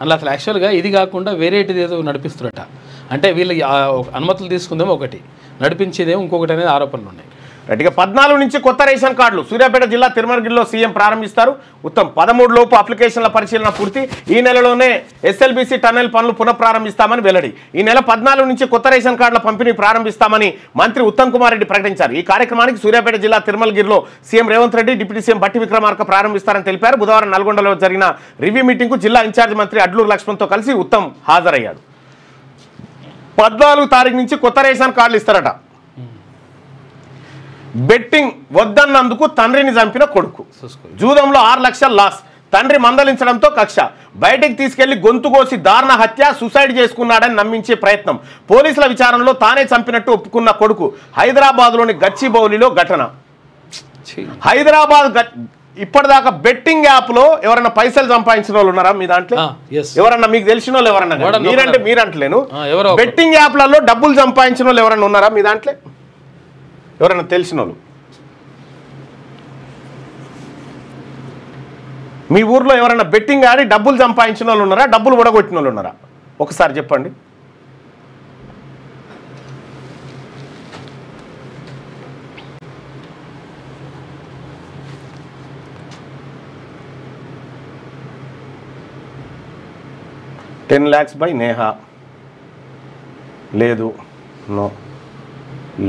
అలా? అసలు యాక్చువల్గా ఇది కాకుండా వేరేటిది ఏదో నడిపిస్తున్నట. అంటే వీళ్ళు అనుమతులు తీసుకుందేమో ఒకటి, నడిపించేదేమో ఇంకొకటి అనేది ఆరోపణలు ఉన్నాయి. రైట్గా 14 నుంచి కొత్త రేషన్ కార్డులు సూర్యాపేట జిల్లా తిరుమలగిరిలో సీఎం ప్రారంభిస్తారు. ఉత్తమ్ 13 లోపు అప్లికేషన్ల పరిశీలన పూర్తి. ఈ నెలలోనే ఎస్ఎల్బీసీ టన్నెల్ పనులు పునఃప్రారంభిస్తామని వెల్లడి. ఈ నెల 14 నుంచి కొత్త రేషన్ కార్డుల పంపిణీ ప్రారంభిస్తామని మంత్రి ఉత్తమ్ కుమార్ రెడ్డి ప్రకటించారు. ఈ కార్యక్రమానికి సూర్యాపేట జిల్లా తిరుమలగిరిలో CM Revanth Reddy, deputy CM Bhatti Vikramarka ప్రారంభిస్తారని తెలిపారు. బుధవారం నల్గొండలో జరిగిన రివ్యూ మీటింగ్కు జిల్లా ఇన్ఛార్జ్ మంత్రి అడ్లూరు లక్ష్మణ్తో కలిసి ఉత్తమ్ హాజరయ్యాడు. 14 తారీఖు నుంచి కొత్త రేషన్ కార్డులు ఇస్తారట. బెట్టింగ్ వద్దన్నందుకు తండ్రిని చంపిన కొడుకు, జూదంలో 6 లక్షల లాస్, తండ్రి మందలించడంతో కక్ష, బయటికి తీసుకెళ్లి గొంతు కోసి దారుణ హత్య, సూసైడ్ చేసుకున్నాడని నమ్మించే ప్రయత్నం. పోలీసుల విచారణలో తానే చంపినట్టు ఒప్పుకున్న కొడుకు. హైదరాబాద్లోని గచ్చిబౌలిలో ఘటన. హైదరాబాద్ ఇప్పటిదాకా బెట్టింగ్ యాప్ లో ఎవరైనా పైసలు సంపాదించిన వాళ్ళు ఉన్నారా మీ దాంట్లో? ఎవరన్నా మీకు తెలిసిన వాళ్ళు ఎవరన్నా? మీరంటే మీరంటలేను, బెట్టింగ్ యాప్లలో డబ్బులు సంపాదించిన వాళ్ళు ఎవరైనా ఉన్నారా మీ దాంట్లో? ఎవరైనా తెలిసిన వాళ్ళు మీ ఊర్లో ఎవరైనా బెట్టింగ్ ఆడి డబ్బులు సంపాదించిన వాళ్ళు ఉన్నారా? డబ్బులు ఓడగొట్టిన వాళ్ళు ఉన్నారా? ఒకసారి చెప్పండి. $10 lakhs బై నేహా. లేదు, నో,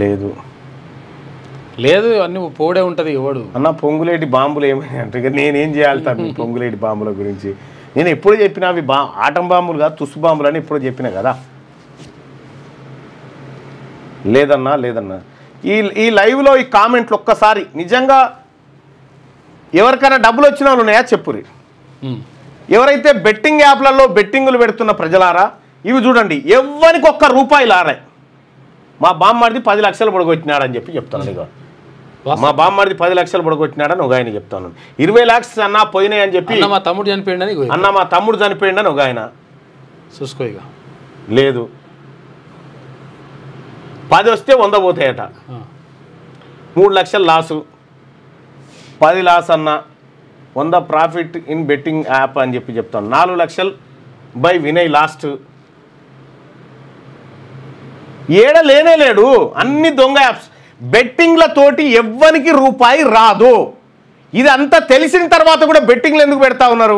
లేదు లేదు, అన్ని పోడే ఉంటుంది. ఎవడు అన్న పొంగులేటి బాంబులు ఏమని అంటే ఇక నేనేం చేయాలి తమ్మి పొంగులేటి బాంబుల గురించి? నేను ఎప్పుడు చెప్పినా అవి ఆటం బాంబులు కాదు, తుస్సు బాంబులు అని ఎప్పుడు చెప్పినా కదా. లేదన్నా లేదన్నా ఈ లైవ్లో ఈ కామెంట్లు ఒక్కసారి నిజంగా ఎవరికైనా డబ్బులు వచ్చిన వాళ్ళు ఉన్నాయా చెప్పురి. ఎవరైతే బెట్టింగ్ యాప్లలో బెట్టింగులు పెడుతున్న ప్రజలారా ఇవి చూడండి, ఎవ్వరికి ఒక్క రూపాయి లారాయి. మా బామ్మడిది 10 లక్షలు పొడగొట్టినాడని చెప్పి చెప్తాను. ఇక మా బామ్మడిది 10 లక్షలు పొడగొట్టినాడని ఒక ఆయన చెప్తాను. 20 lakhs అన్న పోయినాయి అని చెప్పి మా తమ్ముడు చనిపోయిందని, అన్న మా తమ్ముడు చనిపోయిందని ఒక ఆయన చూసుకో. ఇక లేదు, 10 వస్తే 100 పోతాయట. 3 లక్షలు లాసు, 10 లాస్ అన్న, 100 ప్రాఫిట్ ఇన్ బెట్టింగ్ యాప్ అని చెప్పి చెప్తాను. 4 లక్షలు బై వినయ్ లాస్ట్. ఏడ లేనే లేడు, అన్ని దొంగ యాప్స్. బెట్టింగ్లతోటి ఎవ్వరికి రూపాయి రాదు. ఇది అంతా తెలిసిన తర్వాత కూడా బెట్టింగ్లు ఎందుకు పెడతా ఉన్నారు?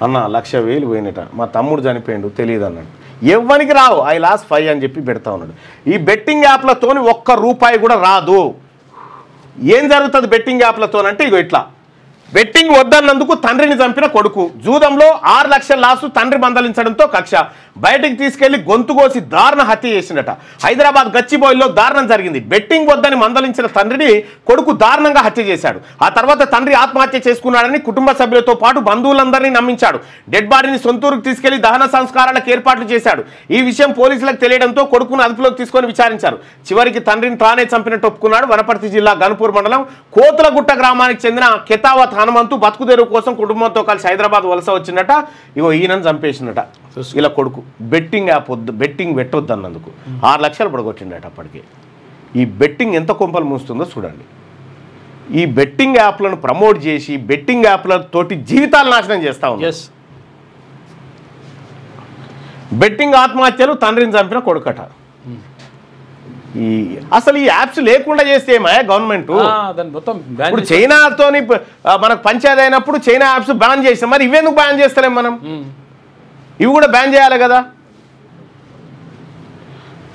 అన్న 1,00,000 పోయినట, మా తమ్ముడు చనిపోయిండు తెలియదు అన్నాడు. ఎవ్వరికి రావు, I lost 5 అని చెప్పి పెడతా ఉన్నాడు. ఈ బెట్టింగ్ యాప్లతోని ఒక్క రూపాయి కూడా రాదు. ఏం జరుగుతుంది బెట్టింగ్ యాప్లతోనంటే ఇగో ఇట్లా. బెట్టింగ్ వద్దన్నందుకు తండ్రిని చంపిన కొడుకు, జూదంలో 6 లక్షల లాసు, తండ్రి మందలించడంతో కక్ష, బయటికి తీసుకెళ్లి గొంతు కోసి దారుణ హత్య చేసిందట. హైదరాబాద్ గచ్చిబౌలిలో దారుణం జరిగింది. బెట్టింగ్ వద్దని మందలించిన తండ్రిని కొడుకు దారుణంగా హత్య చేశాడు. ఆ తర్వాత తండ్రి ఆత్మహత్య చేసుకున్నాడని కుటుంబ సభ్యులతో పాటు బంధువులందరినీ నమ్మించాడు. డెడ్ బాడీని సొంతూరుకు తీసుకెళ్లి దహన సంస్కారాలకు ఏర్పాట్లు చేశాడు. ఈ విషయం పోలీసులకు తెలియడంతో కొడుకును అదుపులోకి తీసుకొని విచారించారు. చివరికి తండ్రిని తానే చంపినట్టు ఒప్పుకున్నాడు. వనపర్తి జిల్లా గన్పూర్ మండలం కోతులగుట్ట గ్రామానికి చెందిన కెతావత్ హనుమంతు బతుకుదెరువు కోసం కుటుంబంతో కలిసి హైదరాబాద్ వలస వచ్చిందట. ఇగో ఈయనను చంపేసిందట ఇలా కొడుకు. బెట్టింగ్ యాప్ వద్దు, బెట్టింగ్ పెట్టొద్దు అన్నందుకు 6 లక్షలు పడగొట్టిండట. అప్పటికి ఈ బెట్టింగ్ ఎంత కొంపలు మూస్తుందో చూడండి. ఈ బెట్టింగ్ యాప్లను ప్రమోట్ చేసి బెట్టింగ్ యాప్లతోటి జీవితాలు నాశనం చేస్తా ఉన్నారు. బెట్టింగ్ ఆత్మహత్యలు, తండ్రిని చంపిన కొడుకట. అసలు ఈ యాప్స్ లేకుండా చేస్తే ఏమయ్యా గవర్నమెంట్? ఇప్పుడు చైనాతోని మనకు పంచాయతీ అయినప్పుడు చైనా యాప్స్ బ్యాన్ చేస్తాం, మరి ఇవెందుకు బ్యాన్ చేస్తలేం మనం? ఇవి కూడా బ్యాన్ చేయాలి కదా.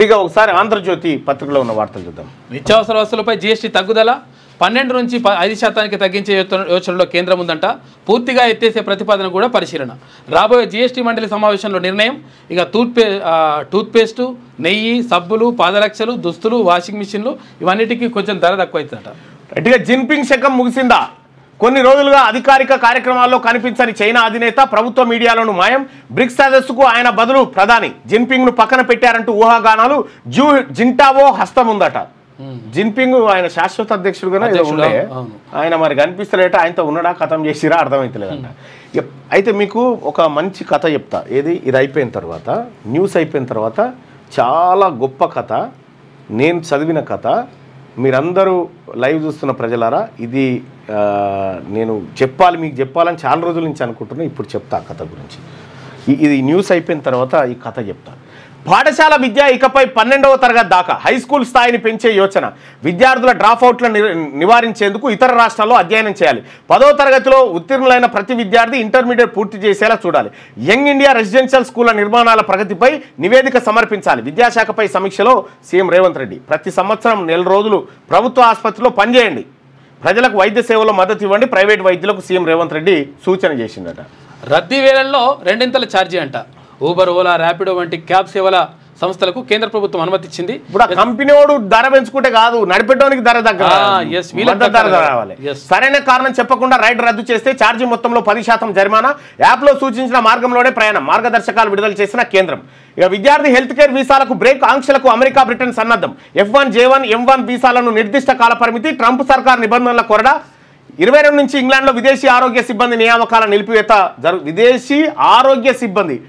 ఇక ఒకసారి ఆంధ్రజ్యోతి పత్రికలో ఉన్న వార్తలు చూద్దాం. నిత్యావసర వస్తువులపై జీఎస్టీ తగ్గుదల 12 నుంచి 5% తగ్గించే యోచనలో కేంద్రం ఉందంట. పూర్తిగా ఎత్తేసే ప్రతిపాదన కూడా పరిశీలన. రాబోయే జీఎస్టీ మండలి సమావేశంలో నిర్ణయం. ఇక టూత్పేస్టు, నెయ్యి, సబ్బులు, పాదరక్షలు, దుస్తులు, వాషింగ్ మిషన్లు ఇవన్నిటికీ కొంచెం ధర తక్కువ అవుతుందట. ఇక జిన్పింగ్ శకం ముగిసిందా? కొన్ని రోజులుగా అధికారిక కార్యక్రమాల్లో కనిపించని చైనా అధినేత ప్రభుత్వ మీడియాలోను మాయం. బ్రిక్స్ సదస్సుకు ఆయన బదులు ప్రధాని జిన్పింగ్ను పక్కన పెట్టారంటూ ఊహాగానాలు. జింటావో హస్తం ఉందట. జిన్పింగ్ ఆయన శాశ్వత అధ్యక్షుడుగానే ఉండే ఆయన మరి కనిపిస్తలేట. ఆయనతో ఉన్నాడా, కథం చేసిరా అర్థమైతలేదంట. అయితే మీకు ఒక మంచి కథ చెప్తా. ఇది అయిపోయిన తర్వాత, న్యూస్ అయిపోయిన తర్వాత చాలా గొప్ప కథ, నేను చదివిన కథ. మీరందరూ లైవ్ చూస్తున్న ప్రజలారా, ఇది నేను మీకు చెప్పాలని చాలా రోజుల నుంచి అనుకుంటున్నా. ఇప్పుడు చెప్తా కథ గురించి. ఇది న్యూస్ అయిపోయిన తర్వాత ఈ కథ చెప్తా. పాఠశాల విద్య ఇకపై 12వ తరగతి దాకా హై స్కూల్ స్థాయిని పెంచే యోచన. విద్యార్థుల డ్రాప్అవుట్లను నివారించేందుకు ఇతర రాష్ట్రాల్లో అధ్యయనం చేయాలి. 10వ తరగతిలో ఉత్తీర్ణులైన ప్రతి విద్యార్థి ఇంటర్మీడియట్ పూర్తి చేసేలా చూడాలి. యంగ్ ఇండియా రెసిడెన్షియల్ స్కూళ్ల నిర్మాణాల ప్రగతిపై నివేదిక సమర్పించాలి. విద్యాశాఖపై సమీక్షలో సీఎం రేవంత్ రెడ్డి. ప్రతి సంవత్సరం 4 రోజులు ప్రభుత్వ ఆసుపత్రిలో పనిచేయండి. ప్రజలకు వైద్య సేవలో మద్దతు ఇవ్వండి. ప్రైవేట్ వైద్యులకు సీఎం రేవంత్ రెడ్డి సూచన చేసిందట. రద్దీ వేళల్లో 2 ఛార్జీ అంట. ఊబర్, ఓలా, ర్యాపిడో వంటి క్యాబ్ సేవల సంస్థలకు కేంద్ర ప్రభుత్వం అనుమతి ఇచ్చింది. ఇప్పుడు ఆ కంపెనీ వాడు ధర పెంచుకుంటే కాదు, నడిపెట్టడానికి ధర రావాలి. సరైన కారణం చెప్పకుండా రైడ్ రద్దు చేస్తే ఛార్జీ మొత్తంలో 10% జరిమానా. యాప్లో సూచించిన మార్గంలోనే ప్రయాణం. మార్గదర్శకాలు విడుదల చేసిన కేంద్రం. ఇక విద్యార్థి హెల్త్ కేర్ వీసాలకు బ్రేక్. ఆంక్షలకు అమెరికా, బ్రిటన్ సన్నద్ధం. F1, J1, M1 వీసాలను నిర్దిష్ట కాల పరిమితి. ట్రంప్ సర్కార్ నిబంధనల కొరడ. 22 నుంచి ఇంగ్లాండ్లో విదేశీ ఆరోగ్య సిబ్బంది నియామకాల నిలిపివేత విదేశీ ఆరోగ్య సిబ్బంది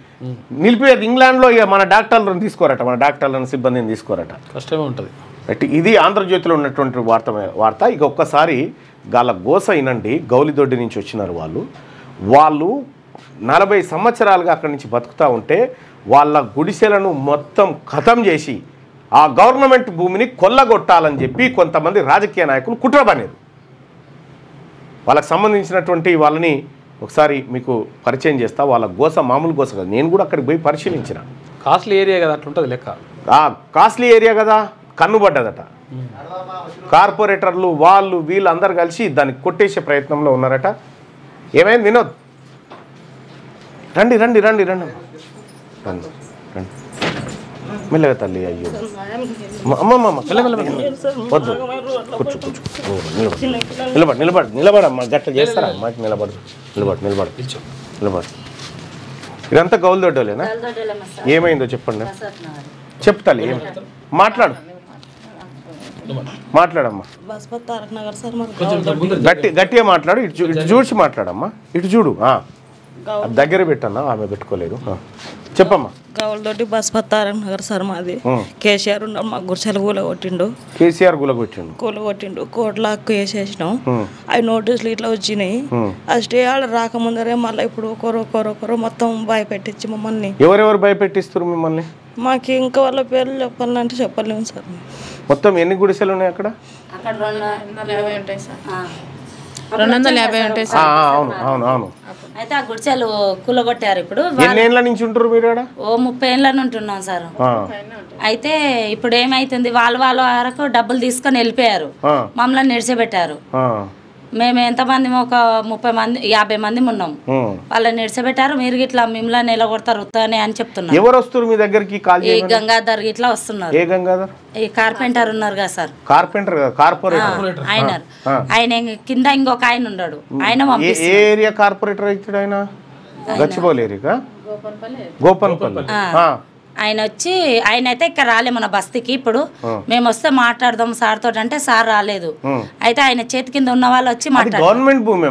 నిలిపివేత. ఇంగ్లాండ్లో ఇక మన డాక్టర్లను తీసుకోరట, మన డాక్టర్లను సిబ్బందిని తీసుకోరట. కష్టమే ఉంటుంది. ఇది ఆంధ్రజ్యోతిలో ఉన్నటువంటి వార్త. ఇక ఒక్కసారి గాల గోస అయినండి. గౌలిదొడ్డి నుంచి వచ్చినారు వాళ్ళు 40 సంవత్సరాలుగా అక్కడి నుంచి బతుకుతూ ఉంటే వాళ్ళ గుడిసెలను మొత్తం ఖతం చేసి ఆ గవర్నమెంట్ భూమిని కొల్లగొట్టాలని చెప్పి కొంతమంది రాజకీయ నాయకులు కుట్ర పన్నారు. వాళ్ళకి సంబంధించినటువంటి వాళ్ళని ఒకసారి మీకు పరిచయం చేస్తా. వాళ్ళ గోస మామూలు గోస కదా. నేను కూడా అక్కడికి పోయి పరిశీలించిన. కాస్ట్లీ ఏరియా కదా, అట్లుంటుంది లెక్క. కాస్ట్లీ ఏరియా కదా, కన్నుబడ్డదట. కార్పొరేటర్లు వీళ్ళు అందరు కలిసి దాన్ని కొట్టేసే ప్రయత్నంలో ఉన్నారట. ఏమైంది వినోద్? రండి రండి రండి రండి రండి రండి మెల్లగా తల్లి. అయ్యో అమ్మమ్మ వద్దు, కూర్చో నిలబడమ్మా. గట్ల చేస్తారా మాకు? నిలబడు. ఇదంతా గౌలిదొడ్డోలేనా? ఏమైందో చెప్పండి. చెప్తాలి. మాట్లాడమ్మా. గట్టిగా మాట్లాడు. ఇటు చూసి మాట్లాడమ్మా. ఇటు చూడు. దగ్గర పెట్టన్నా, ఆమె పెట్టుకోలేదు. చెప్పమ్మా. గౌలిదొడ్డి బస్పత్తారక్ నగర్ సార్ మాది. కేసీఆర్ ఉన్నాడు, మా గుర్చలు కూలగొట్టిండు. కోట్లాకు వేసేసినాం. అవి నోటీసులు ఇట్లా వచ్చినాయి. ఆ స్టే ఆర్డర్ రాకముందరే మళ్ళీ ఇప్పుడు ఒకరు మొత్తం భయపెట్టించి మమ్మల్ని. ఎవరెవరు భయపెట్టిస్తారు మిమ్మల్ని? మాకు ఇంకా వాళ్ళ పేర్లు చెప్పాలంటే చెప్పలేము సార్. మొత్తం ఎన్ని గుడిసెలు ఉన్నాయి అక్కడ? 250 ఉంటాయి సార్. 250 ఉంటాయి సార్. అవును. అయితే ఆ గుడిసెలు కూలగొట్టారు. ఇప్పుడు ఎన్ని ఏళ్ళ నుంచి ఉంటారు మీరు? 30 ఏళ్ళ ఉంటున్నాం సార్. అయితే ఇప్పుడు ఏమైతుంది, వాళ్ళ వరకు డబ్బులు తీసుకొని వెళ్ళిపోయారు. మమ్మల్ని నిడిచిపెట్టారు. మేము ఎంతమంది, ఒక 30 మంది 50 మంది ఉన్నాం. వాళ్ళని నిడిచిపెట్టారు. మీరు ఇట్లా మిమ్మల్ని నిలగొడతారు ఉత్తనే అని చెప్తున్నారు. ఎవరు వస్తారు మీ దగ్గరికి? ఈ గంగాధర్ ఇట్లా వస్తున్నారు. ఏ గంగాధర్? ఈ కార్పెంటర్ ఉన్నారు కదా సార్. ఆయన కింద ఇంకొక ఆయన ఉన్నాడు. ఆయన ఏ ఏరియా కార్పొరేటర్ అవుతాడు? ఆయన గచ్చిబౌలి ఏరియా, గోపన్పల్లి. ఆయన వచ్చి ఆయన అయితే ఇక్కడ రాలే మన బస్తీకి. ఇప్పుడు మేము వస్తే మాట్లాడదాం సార్ తోటి అంటే సార్ రాలేదు. అయితే ఆయన చేతి కింద ఉన్న వాళ్ళు వచ్చి గవర్నమెంట్ భూమి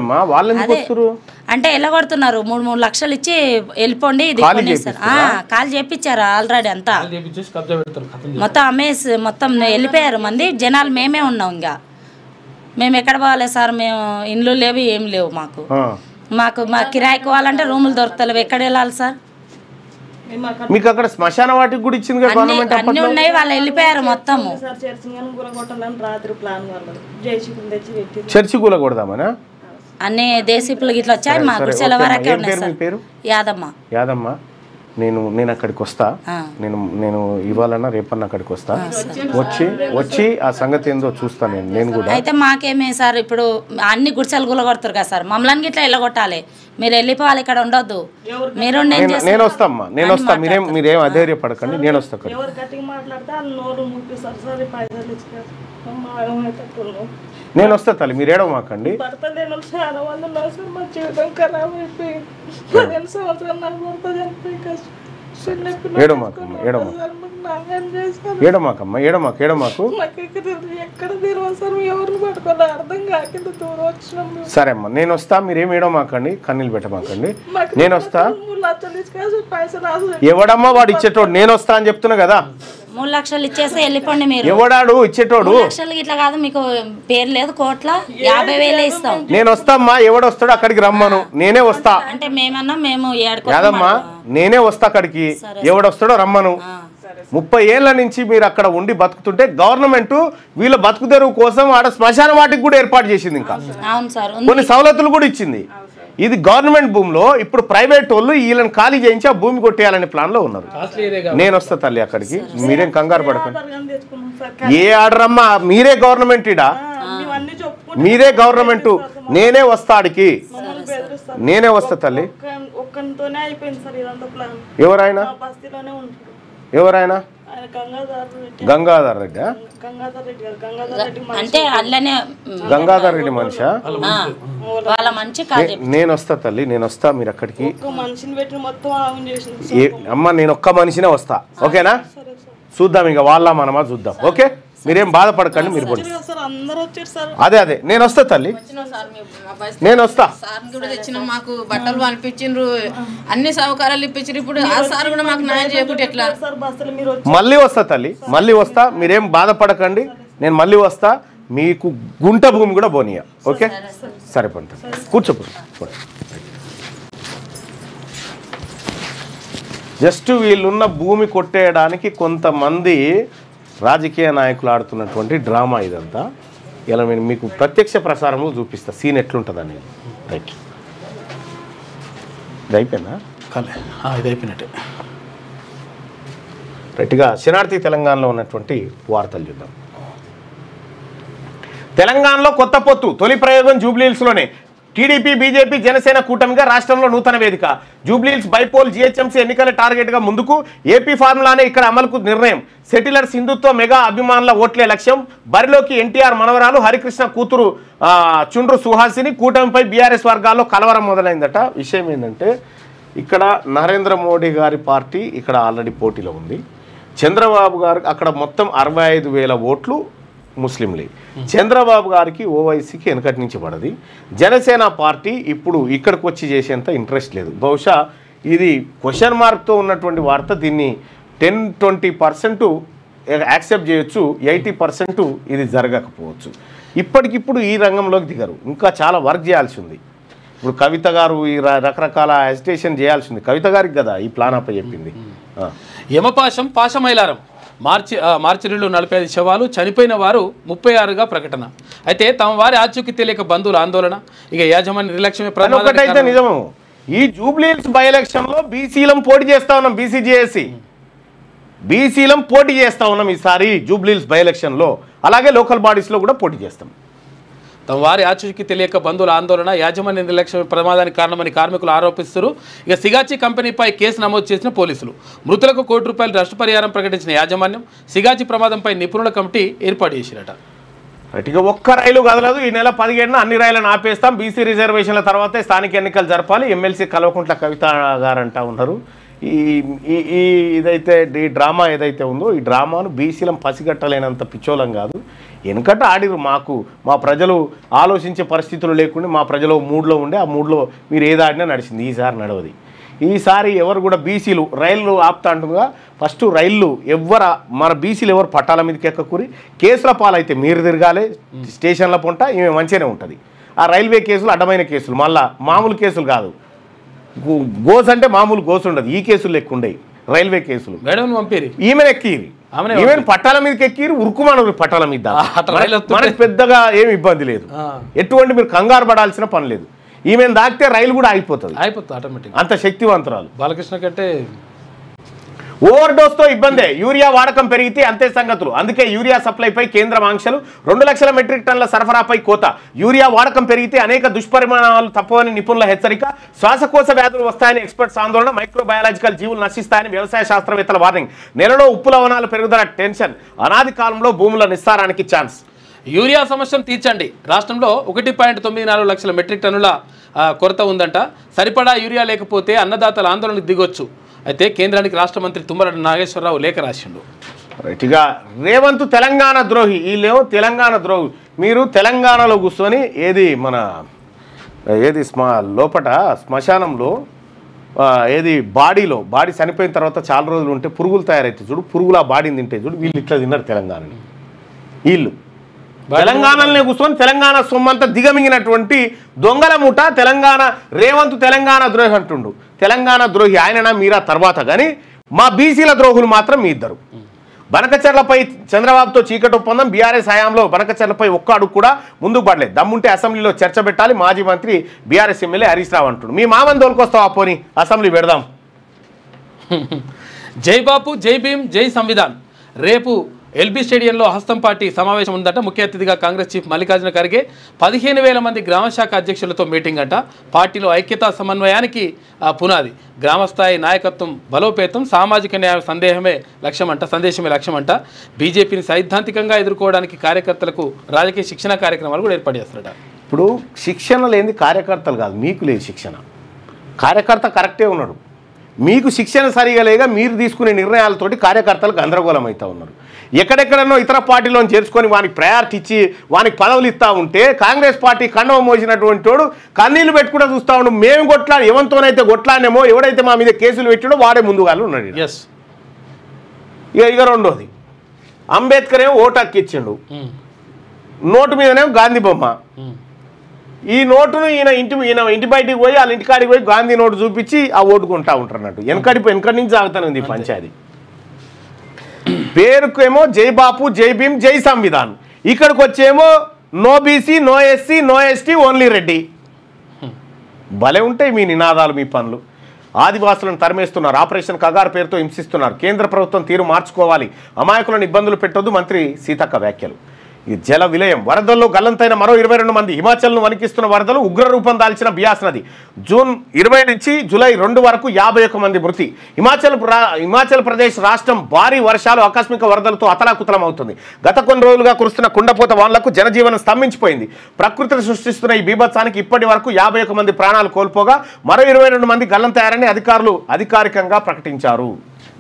అంటే ఎల్లగొడుతున్నారు. 3 లక్షలు ఇచ్చి వెళ్ళిపోండి, ఇది కాల్ చేపించారు ఆల్రెడీ. అంతా మొత్తం అమ్మేసి మొత్తం వెళ్ళిపోయారు మంది జనాలు. మేమే ఉన్నాం. ఇంకా మేము ఎక్కడ పోవాలి సార్? మేము ఇండ్లు లేవు, ఏం లేవు మాకు. మా కిరాయికి పోవాలంటే రూములు దొరుకుతలేవు. ఎక్కడ వెళ్ళాలి సార్? మీకు అక్కడ శ్మశాన వాటికి కూడా ఇచ్చింది కదా గవర్నమెంట్. అన్ని ఉన్నాయి. వాళ్ళు వెళ్ళిపోయారు మొత్తం. చర్చి కూలగొడదామనా? అన్ని దేశీపులు ఇట్లా వచ్చాయి. మా గుడిసెల వరకే ఉన్నాయి సార్. యాదమ్మ. నేను అక్కడికి వస్తా. నేను ఇవాళన్నా రేపన్నా అక్కడికి వస్తా. వచ్చి ఆ సంగతి ఏందో చూస్తాను నేను కూడా. అయితే మాకేమే సార్, ఇప్పుడు అన్ని గుడిసెలు కూలగొడతారు కదా సార్. మమ్మల్ని ఇట్లా వెళ్ళగొట్టాలి. మీరు వెళ్ళిపోవాలి, ఇక్కడ ఉండొద్దు. మీరు నేను వస్తామ్మా, నేను వస్తా. మీరేం అధైర్యపడకండి, నేను వస్తా. నేను వస్తా తల్లి, మీరు ఏడవ మాకండి. సరే అమ్మా, నేను వస్తా. మీరేం ఏడవమాకండి, కన్నీళ్ళు పెట్టమాకండి. నేను వస్తా. ఎవడమ్మా వాడు ఇచ్చేటోడు? నేను వస్తా అని చెప్తున్నా కదా. 3 లక్షలు ఇచ్చేస్తే వెళ్ళిపోండి. మీరు ఎవడాడు ఇచ్చేటోడు? 3 లక్షలు ఇట్లా కాదు, మీకు పేరు లేదు. కోట్ల 50,000 ఇస్తాం. నేను వస్తామ్మా. ఎవడొస్తాడు అక్కడికి రమ్మను, నేనే వస్తా. అంటే మేము కాదమ్మా, నేనే వస్తా అక్కడికి. ఎవడొస్తాడో రమ్మను. 30 ఏళ్ల నుంచి మీరు అక్కడ ఉండి బతుకుతుంటే గవర్నమెంట్ వీళ్ళ బతుకు తెరువు కోసం ఆడ శ్మశాన వాటికి కూడా ఏర్పాటు చేసింది, ఇంకా అవును సార్ కొన్ని సవలతులు కూడా ఇచ్చింది. ఇది గవర్నమెంట్ భూమిలో ఇప్పుడు ప్రైవేట్ వాళ్ళు వీళ్ళని ఖాళీ చేయించి ఆ భూమి కొట్టేయాలనే ప్లాన్ లో ఉన్నారు. నేను వస్తా తల్లి అక్కడికి, మీరేం కంగారు పడకండి. ఏ ఆర్డర్ అమ్మా, మీరే గవర్నమెంట్, ఇడా మీరే గవర్నమెంట్, నేనే వస్తా ఆడికి, నేనే వస్తా తల్లి. ఎవరైనా ఎవరైనా గంగాధర్ రెడ్డి, అంటే అల్లనే గంగాధర్ రెడ్డి మనిషా? వాళ్ళ మంచి కాదు. నేను వస్తా తల్లి, నేను వస్తా, మీరు అక్కడికి. అమ్మ నేను ఒక్క మనిషినే వస్తా, ఓకేనా? చూద్దాం, ఇక వాళ్ళ మనమా చూద్దాం, ఓకే? మీరేం బాధపడకండి, మీరు పోండి. అదే అదే నేను వస్తా తల్లి, నేను వస్తా. మాకు బట్టలు పంపించిండ్రు, అన్ని సౌకర్యాలు ఇప్పించారు. ఇప్పుడు ఆ సార్ కూడా మాకు న్యాయం చేయకుంటే ఎట్లా? మళ్ళీ వస్తా తల్లి, మళ్ళీ వస్తా, మీరేం బాధపడకండి, నేను మళ్ళీ వస్తా. మీకు గుంట భూమి కూడా పోనీయ, ఓకే? సరిపోండి, కూర్చోపోండి. జస్ట్ వీళ్ళున్న భూమి కొట్టేయడానికి కొంతమంది రాజకీయ నాయకులు ఆడుతున్నటువంటి డ్రామా ఇదంతా. ఇలా నేను మీకు ప్రత్యక్ష ప్రసారంలో చూపిస్తా సీన్ ఎట్లుంటుంది అనేది. రైట్, ఇది అయిపోయిందా? ఇది అయిపోయినట్టే. రైట్గా శనార్థి తెలంగాణలో ఉన్నటువంటి వార్తలు చూద్దాం. తెలంగాణలో కొత్త పొత్తు, తొలి ప్రయోగం జూబ్లీహిల్స్లోనే. టీడీపీ, బీజేపీ, జనసేన కూటమిగా రాష్ట్రంలో నూతన వేదిక. జూబ్లీహిల్స్ బైపోల్ జీహెచ్ఎంసీ ఎన్నికల టార్గెట్గా ముందుకు. ఏపీ ఫార్ములానే ఇక్కడ అమలుకు నిర్ణయం. సెటిలర్స్ హిందుత్వ మెగా అభిమానుల ఓట్లే లక్ష్యం. బరిలోకి ఎన్టీఆర్ మనవరాలు హరికృష్ణ కూతురు చుండ్రు సుహాసిని. కూటమిపై బీఆర్ఎస్ వర్గాల్లో కలవరం మొదలైందట. విషయం ఏంటంటే ఇక్కడ నరేంద్ర మోడీ గారి పార్టీ ఇక్కడ ఆల్రెడీ పోటీలో ఉంది. చంద్రబాబు గారు అక్కడ మొత్తం 65,000 ఓట్లు ముస్లిం లీగ్. చంద్రబాబు గారికి ఓవైసీకి వెనకటి నుంచి పడది. జనసేన పార్టీ ఇప్పుడు ఇక్కడికి వచ్చి చేసేంత ఇంట్రెస్ట్ లేదు. బహుశా ఇది క్వశ్చన్ మార్క్తో ఉన్నటువంటి వార్త. దీన్ని 10-20% యాక్సెప్ట్ చేయొచ్చు, 80% ఇది జరగకపోవచ్చు. ఇప్పటికిప్పుడు ఈ రంగంలోకి దిగరు, ఇంకా చాలా వర్క్ చేయాల్సి ఉంది. ఇప్పుడు కవిత గారు ఈ రకరకాల అజిటేషన్ చేయాల్సి ఉంది. కవిత గారికి కదా ఈ ప్లాన్ అప్ప చెప్పింది. యమపాశం పాశమైలారం. మార్చి 45 శవాలు, చనిపోయిన వారు 36గా ప్రకటన. అయితే తమ వారి ఆచూకీ తెలియక బంధువుల ఆందోళన. ఇక యాజమాన్య నిర్లక్ష్యమే ఒకటైతే నిజము, ఈ జూబ్లీహిల్స్ బై ఎలక్షన్లో బీసీలం పోటీ చేస్తా ఉన్నాం. బీసీజేఏసీ బీసీలం పోటీ చేస్తా ఉన్నాం ఈసారి జూబ్లీహిల్స్ బై ఎలక్షన్లో. అలాగే లోకల్ బాడీస్లో కూడా పోటీ చేస్తాం. తమ వారి ఆచూకీ తెలియక బంధువుల ఆందోళన, యాజమాన్య నిర్లక్ష్యం ప్రమాదానికి కారణమని కార్మికులు ఆరోపిస్తారు. ఇక సిగాచి కంపెనీపై కేసు నమోదు చేసిన పోలీసులు. మృతులకు ₹1 కోటి నష్టపరిహారం ప్రకటించిన యాజమాన్యం. సిగాచి ప్రమాదంపై నిపుణుల కమిటీ ఏర్పాటు చేసిరట. ఇక ఒక్క రైలు కదలదు. ఈ నెల 17న అన్ని రైళ్లను ఆపేస్తాం. బీసీ రిజర్వేషన్ల తర్వాతే స్థానిక ఎన్నికలు జరపాలి. ఎమ్మెల్సీ కల్వకుంట్ల కవిత గారంటా ఉన్నారు. ఇదైతే ఈ డ్రామా ఏదైతే ఉందో ఈ డ్రామాను బీసీలం పసిగట్టలేనంత పిచ్చోలం కాదు. వెనుకట ఆడిరు. మా ప్రజలు ఆలోచించే పరిస్థితులు లేకుండా మా ప్రజలు మూడ్లో ఉండే, ఆ మూడ్లో మీరు ఏది ఆడినా నడిచింది. ఈసారి నడవది. ఈసారి ఎవరు కూడా బీసీలు రైళ్ళు ఆపుతా అంటుందిగా. ఫస్ట్ రైళ్ళు మన బీసీలు ఎవరు పట్టాల మీదకి ఎక్కకూరి. కేసుల పాలైతే మీరు తిరగాలి, స్టేషన్ల పొంట ఈమె మంచిగానే ఉంటుంది. ఆ రైల్వే కేసులు అడ్డమైన కేసులు, మళ్ళా మామూలు కేసులు కాదు. గోస్ అంటే మామూలు గోసు ఉండదు. ఈ కేసులు లెక్క ఉండేవి రైల్వే కేసులు. ఈమెను ఎక్కిరి, ఈమెను పట్టాల మీదకి ఎక్కిరి, ఉరుకుమాను పట్టాల మీద. మనకి పెద్దగా ఏమి ఇబ్బంది లేదు, ఎటువంటి మీరు కంగారు పడాల్సిన పని లేదు. ఈమెను దాకితే రైలు కూడా ఆగిపోతుంది ఆటోమేటిక్. అంత శక్తివంతురాలు. బాలకృష్ణ కంటే ఓవర్ డోస్తో ఇబ్బందే. యూరియా వాడకం పెరిగితే అంతే సంగతులు. అందుకే యూరియా సప్లైపై కేంద్రం ఆంక్షలు. 2 లక్షల మెట్రిక్ టన్నుల సరఫరాపై కోత. యూరియా వాడకం పెరిగితే అనేక దుష్పరిణామాలు తప్పవని నిపుణుల హెచ్చరిక. శ్వాసకోశ వ్యాధులు వస్తాయని ఎక్స్పర్ట్స్ ఆందోళన. మైక్రోబయాలజికల్ జీవులు నశిస్తాయని వ్యవసాయ శాస్త్రవేత్తల వార్నింగ్. నెలలో ఉప్పు లవణాలు పెరుగుదల టెన్షన్. అనాది కాలంలో భూముల నిస్సారానికి ఛాన్స్. యూరియా సమస్యను తీర్చండి. రాష్ట్రంలో 1.94 లక్షల మెట్రిక్ టన్నుల కొరత ఉందంట. సరిపడా యూరియా లేకపోతే అన్నదాతల ఆందోళనకు దిగొచ్చు. అయితే కేంద్రానికి రాష్ట్ర మంత్రి తుమ్మల నాగేశ్వరరావు లేఖ రాసిండు. రైట్గా రేవంత్ తెలంగాణ ద్రోహి. వీళ్ళేమో తెలంగాణ ద్రోహి. మీరు తెలంగాణలో కూర్చొని లోపట శ్మశానంలో బాడీ చనిపోయిన తర్వాత చాలా రోజులు ఉంటే పురుగులు తయారైతే చూడు, పురుగులు ఆ బాడీని తింటే చూడు. వీళ్ళు ఇట్లా తిన్నారు తెలంగాణని. వీళ్ళు తెలంగాణలోనే కూర్చొని తెలంగాణ సొమ్మంతా దిగమింగినటువంటి దొంగల ముఠ తెలంగాణ. రేవంత్ తెలంగాణ ద్రోహి అంటుండు. తెలంగాణ ద్రోహి ఆయననా మీరా తర్వాత. కానీ మా బీసీల ద్రోహులు మాత్రం మీ ఇద్దరు. బనకచర్లపై చంద్రబాబుతో చీకటి ఒప్పందం, బీఆర్ఎస్ హయాంలో బనకచర్లపై ఒక్క అడుగు కూడా ముందుకు పడలేదు. దమ్ముంటే అసెంబ్లీలో చర్చ పెట్టాలి. మాజీ మంత్రి బీఆర్ఎస్ ఎమ్మెల్యే హరీష్ రావు అంటుడు. మీ మామని తోలుకొస్తావా పోని అసెంబ్లీ పెడదాం. జై బాపు, జై భీమ్, జై సంవిధాన్. రేపు ఎల్బీ స్టేడియంలో హస్తం పార్టీ సమావేశం ఉందట. ముఖ్య అతిథిగా కాంగ్రెస్ చీఫ్ మల్లికార్జున ఖర్గే 15,000 మంది గ్రామశాఖ అధ్యక్షులతో మీటింగ్ అంట. పార్టీలో ఐక్యతా సమన్వయానికి పునాది, గ్రామస్థాయి నాయకత్వం బలోపేతం, సామాజిక న్యాయ సందేశమే లక్ష్యం అంట. బీజేపీని సైద్ధాంతికంగా ఎదుర్కోవడానికి కార్యకర్తలకు రాజకీయ శిక్షణ కార్యక్రమాలు కూడా ఏర్పాటు చేస్తారట. ఇప్పుడు శిక్షణ లేని కార్యకర్తలు కాదు, మీకు లేదు శిక్షణ. కార్యకర్త కరెక్టే ఉన్నాడు, మీకు శిక్షణ సరిగా లేక మీరు తీసుకునే నిర్ణయాలతోటి కార్యకర్తలు గందరగోళం అవుతూ ఉన్నారు. ఎక్కడెక్కడనో ఇతర పార్టీలోని చేర్చుకొని వానికి ప్రయారిటీ ఇచ్చి వానికి పదవులు ఇస్తూ ఉంటే కాంగ్రెస్ పార్టీ కండవ మోసినటువంటి వాడు కన్నీళ్లు పెట్టుకుంటూ చూస్తూ ఉన్నాడు. మేము కొట్లాడి ఎవరితోనైతే కొట్లాడినేమో, ఎవడైతే మా మీద కేసులు పెట్టాడో వాడే ముందుగా ఉన్నాడు. ఇక రెండోది, అంబేద్కర్ ఏమో ఓటు హక్కు ఇచ్చిండు, నోటు మీదనేమో గాంధీ బొమ్మ. ఈ నోటును ఈయన ఇంటి బయటికి పోయి వాళ్ళ ఇంటికాడికి పోయి గాంధీ నోటు చూపించి ఆ ఓటుకుంటా ఉంటారు అన్నట్టు. వెనకటి నుంచి సాగుతానే ఉంది పంచాయతీ. పేరుకు ఏమో జై బాపు, జై భీమ్, జై సంవిధాన్. ఇక్కడికి వచ్చేమో no BC, no SC, no ST, only Reddy. భలే ఉంటాయి మీ నినాదాలు, మీ పనులు. ఆదివాసులను తరిమేస్తున్నారు, ఆపరేషన్ కగారు పేరుతో హింసిస్తున్నారు. కేంద్ర ప్రభుత్వం తీరు మార్చుకోవాలి, అమాయకులను ఇబ్బందులు పెట్టొద్దు మంత్రి సీతక్క వ్యాఖ్యలు. ఈ జల విలయం, వరదల్లో గల్లంతైన మరో 22 మంది. హిమాచల్ను వణికిస్తున్న వరదలు, ఉగ్రరూపం దాల్చిన బియాస్ నది. జూన్ 20 నుంచి జూలై 2 వరకు 51 మంది మృతి. హిమాచల్ ప్రదేశ్ రాష్ట్రం భారీ వర్షాలు, ఆకస్మిక వరదలతో అతలాకుతలం అవుతుంది. గత కొన్ని రోజులుగా కురుస్తున్న కుండపోత వానలకు జనజీవనం స్తంభించిపోయింది. ప్రకృతిని సృష్టిస్తున్న ఈ బీభత్సానికి ఇప్పటి వరకు 51 మంది ప్రాణాలు కోల్పోగా మరో 22 మంది గల్లంతయ్యారని అధికారులు అధికారికంగా ప్రకటించారు.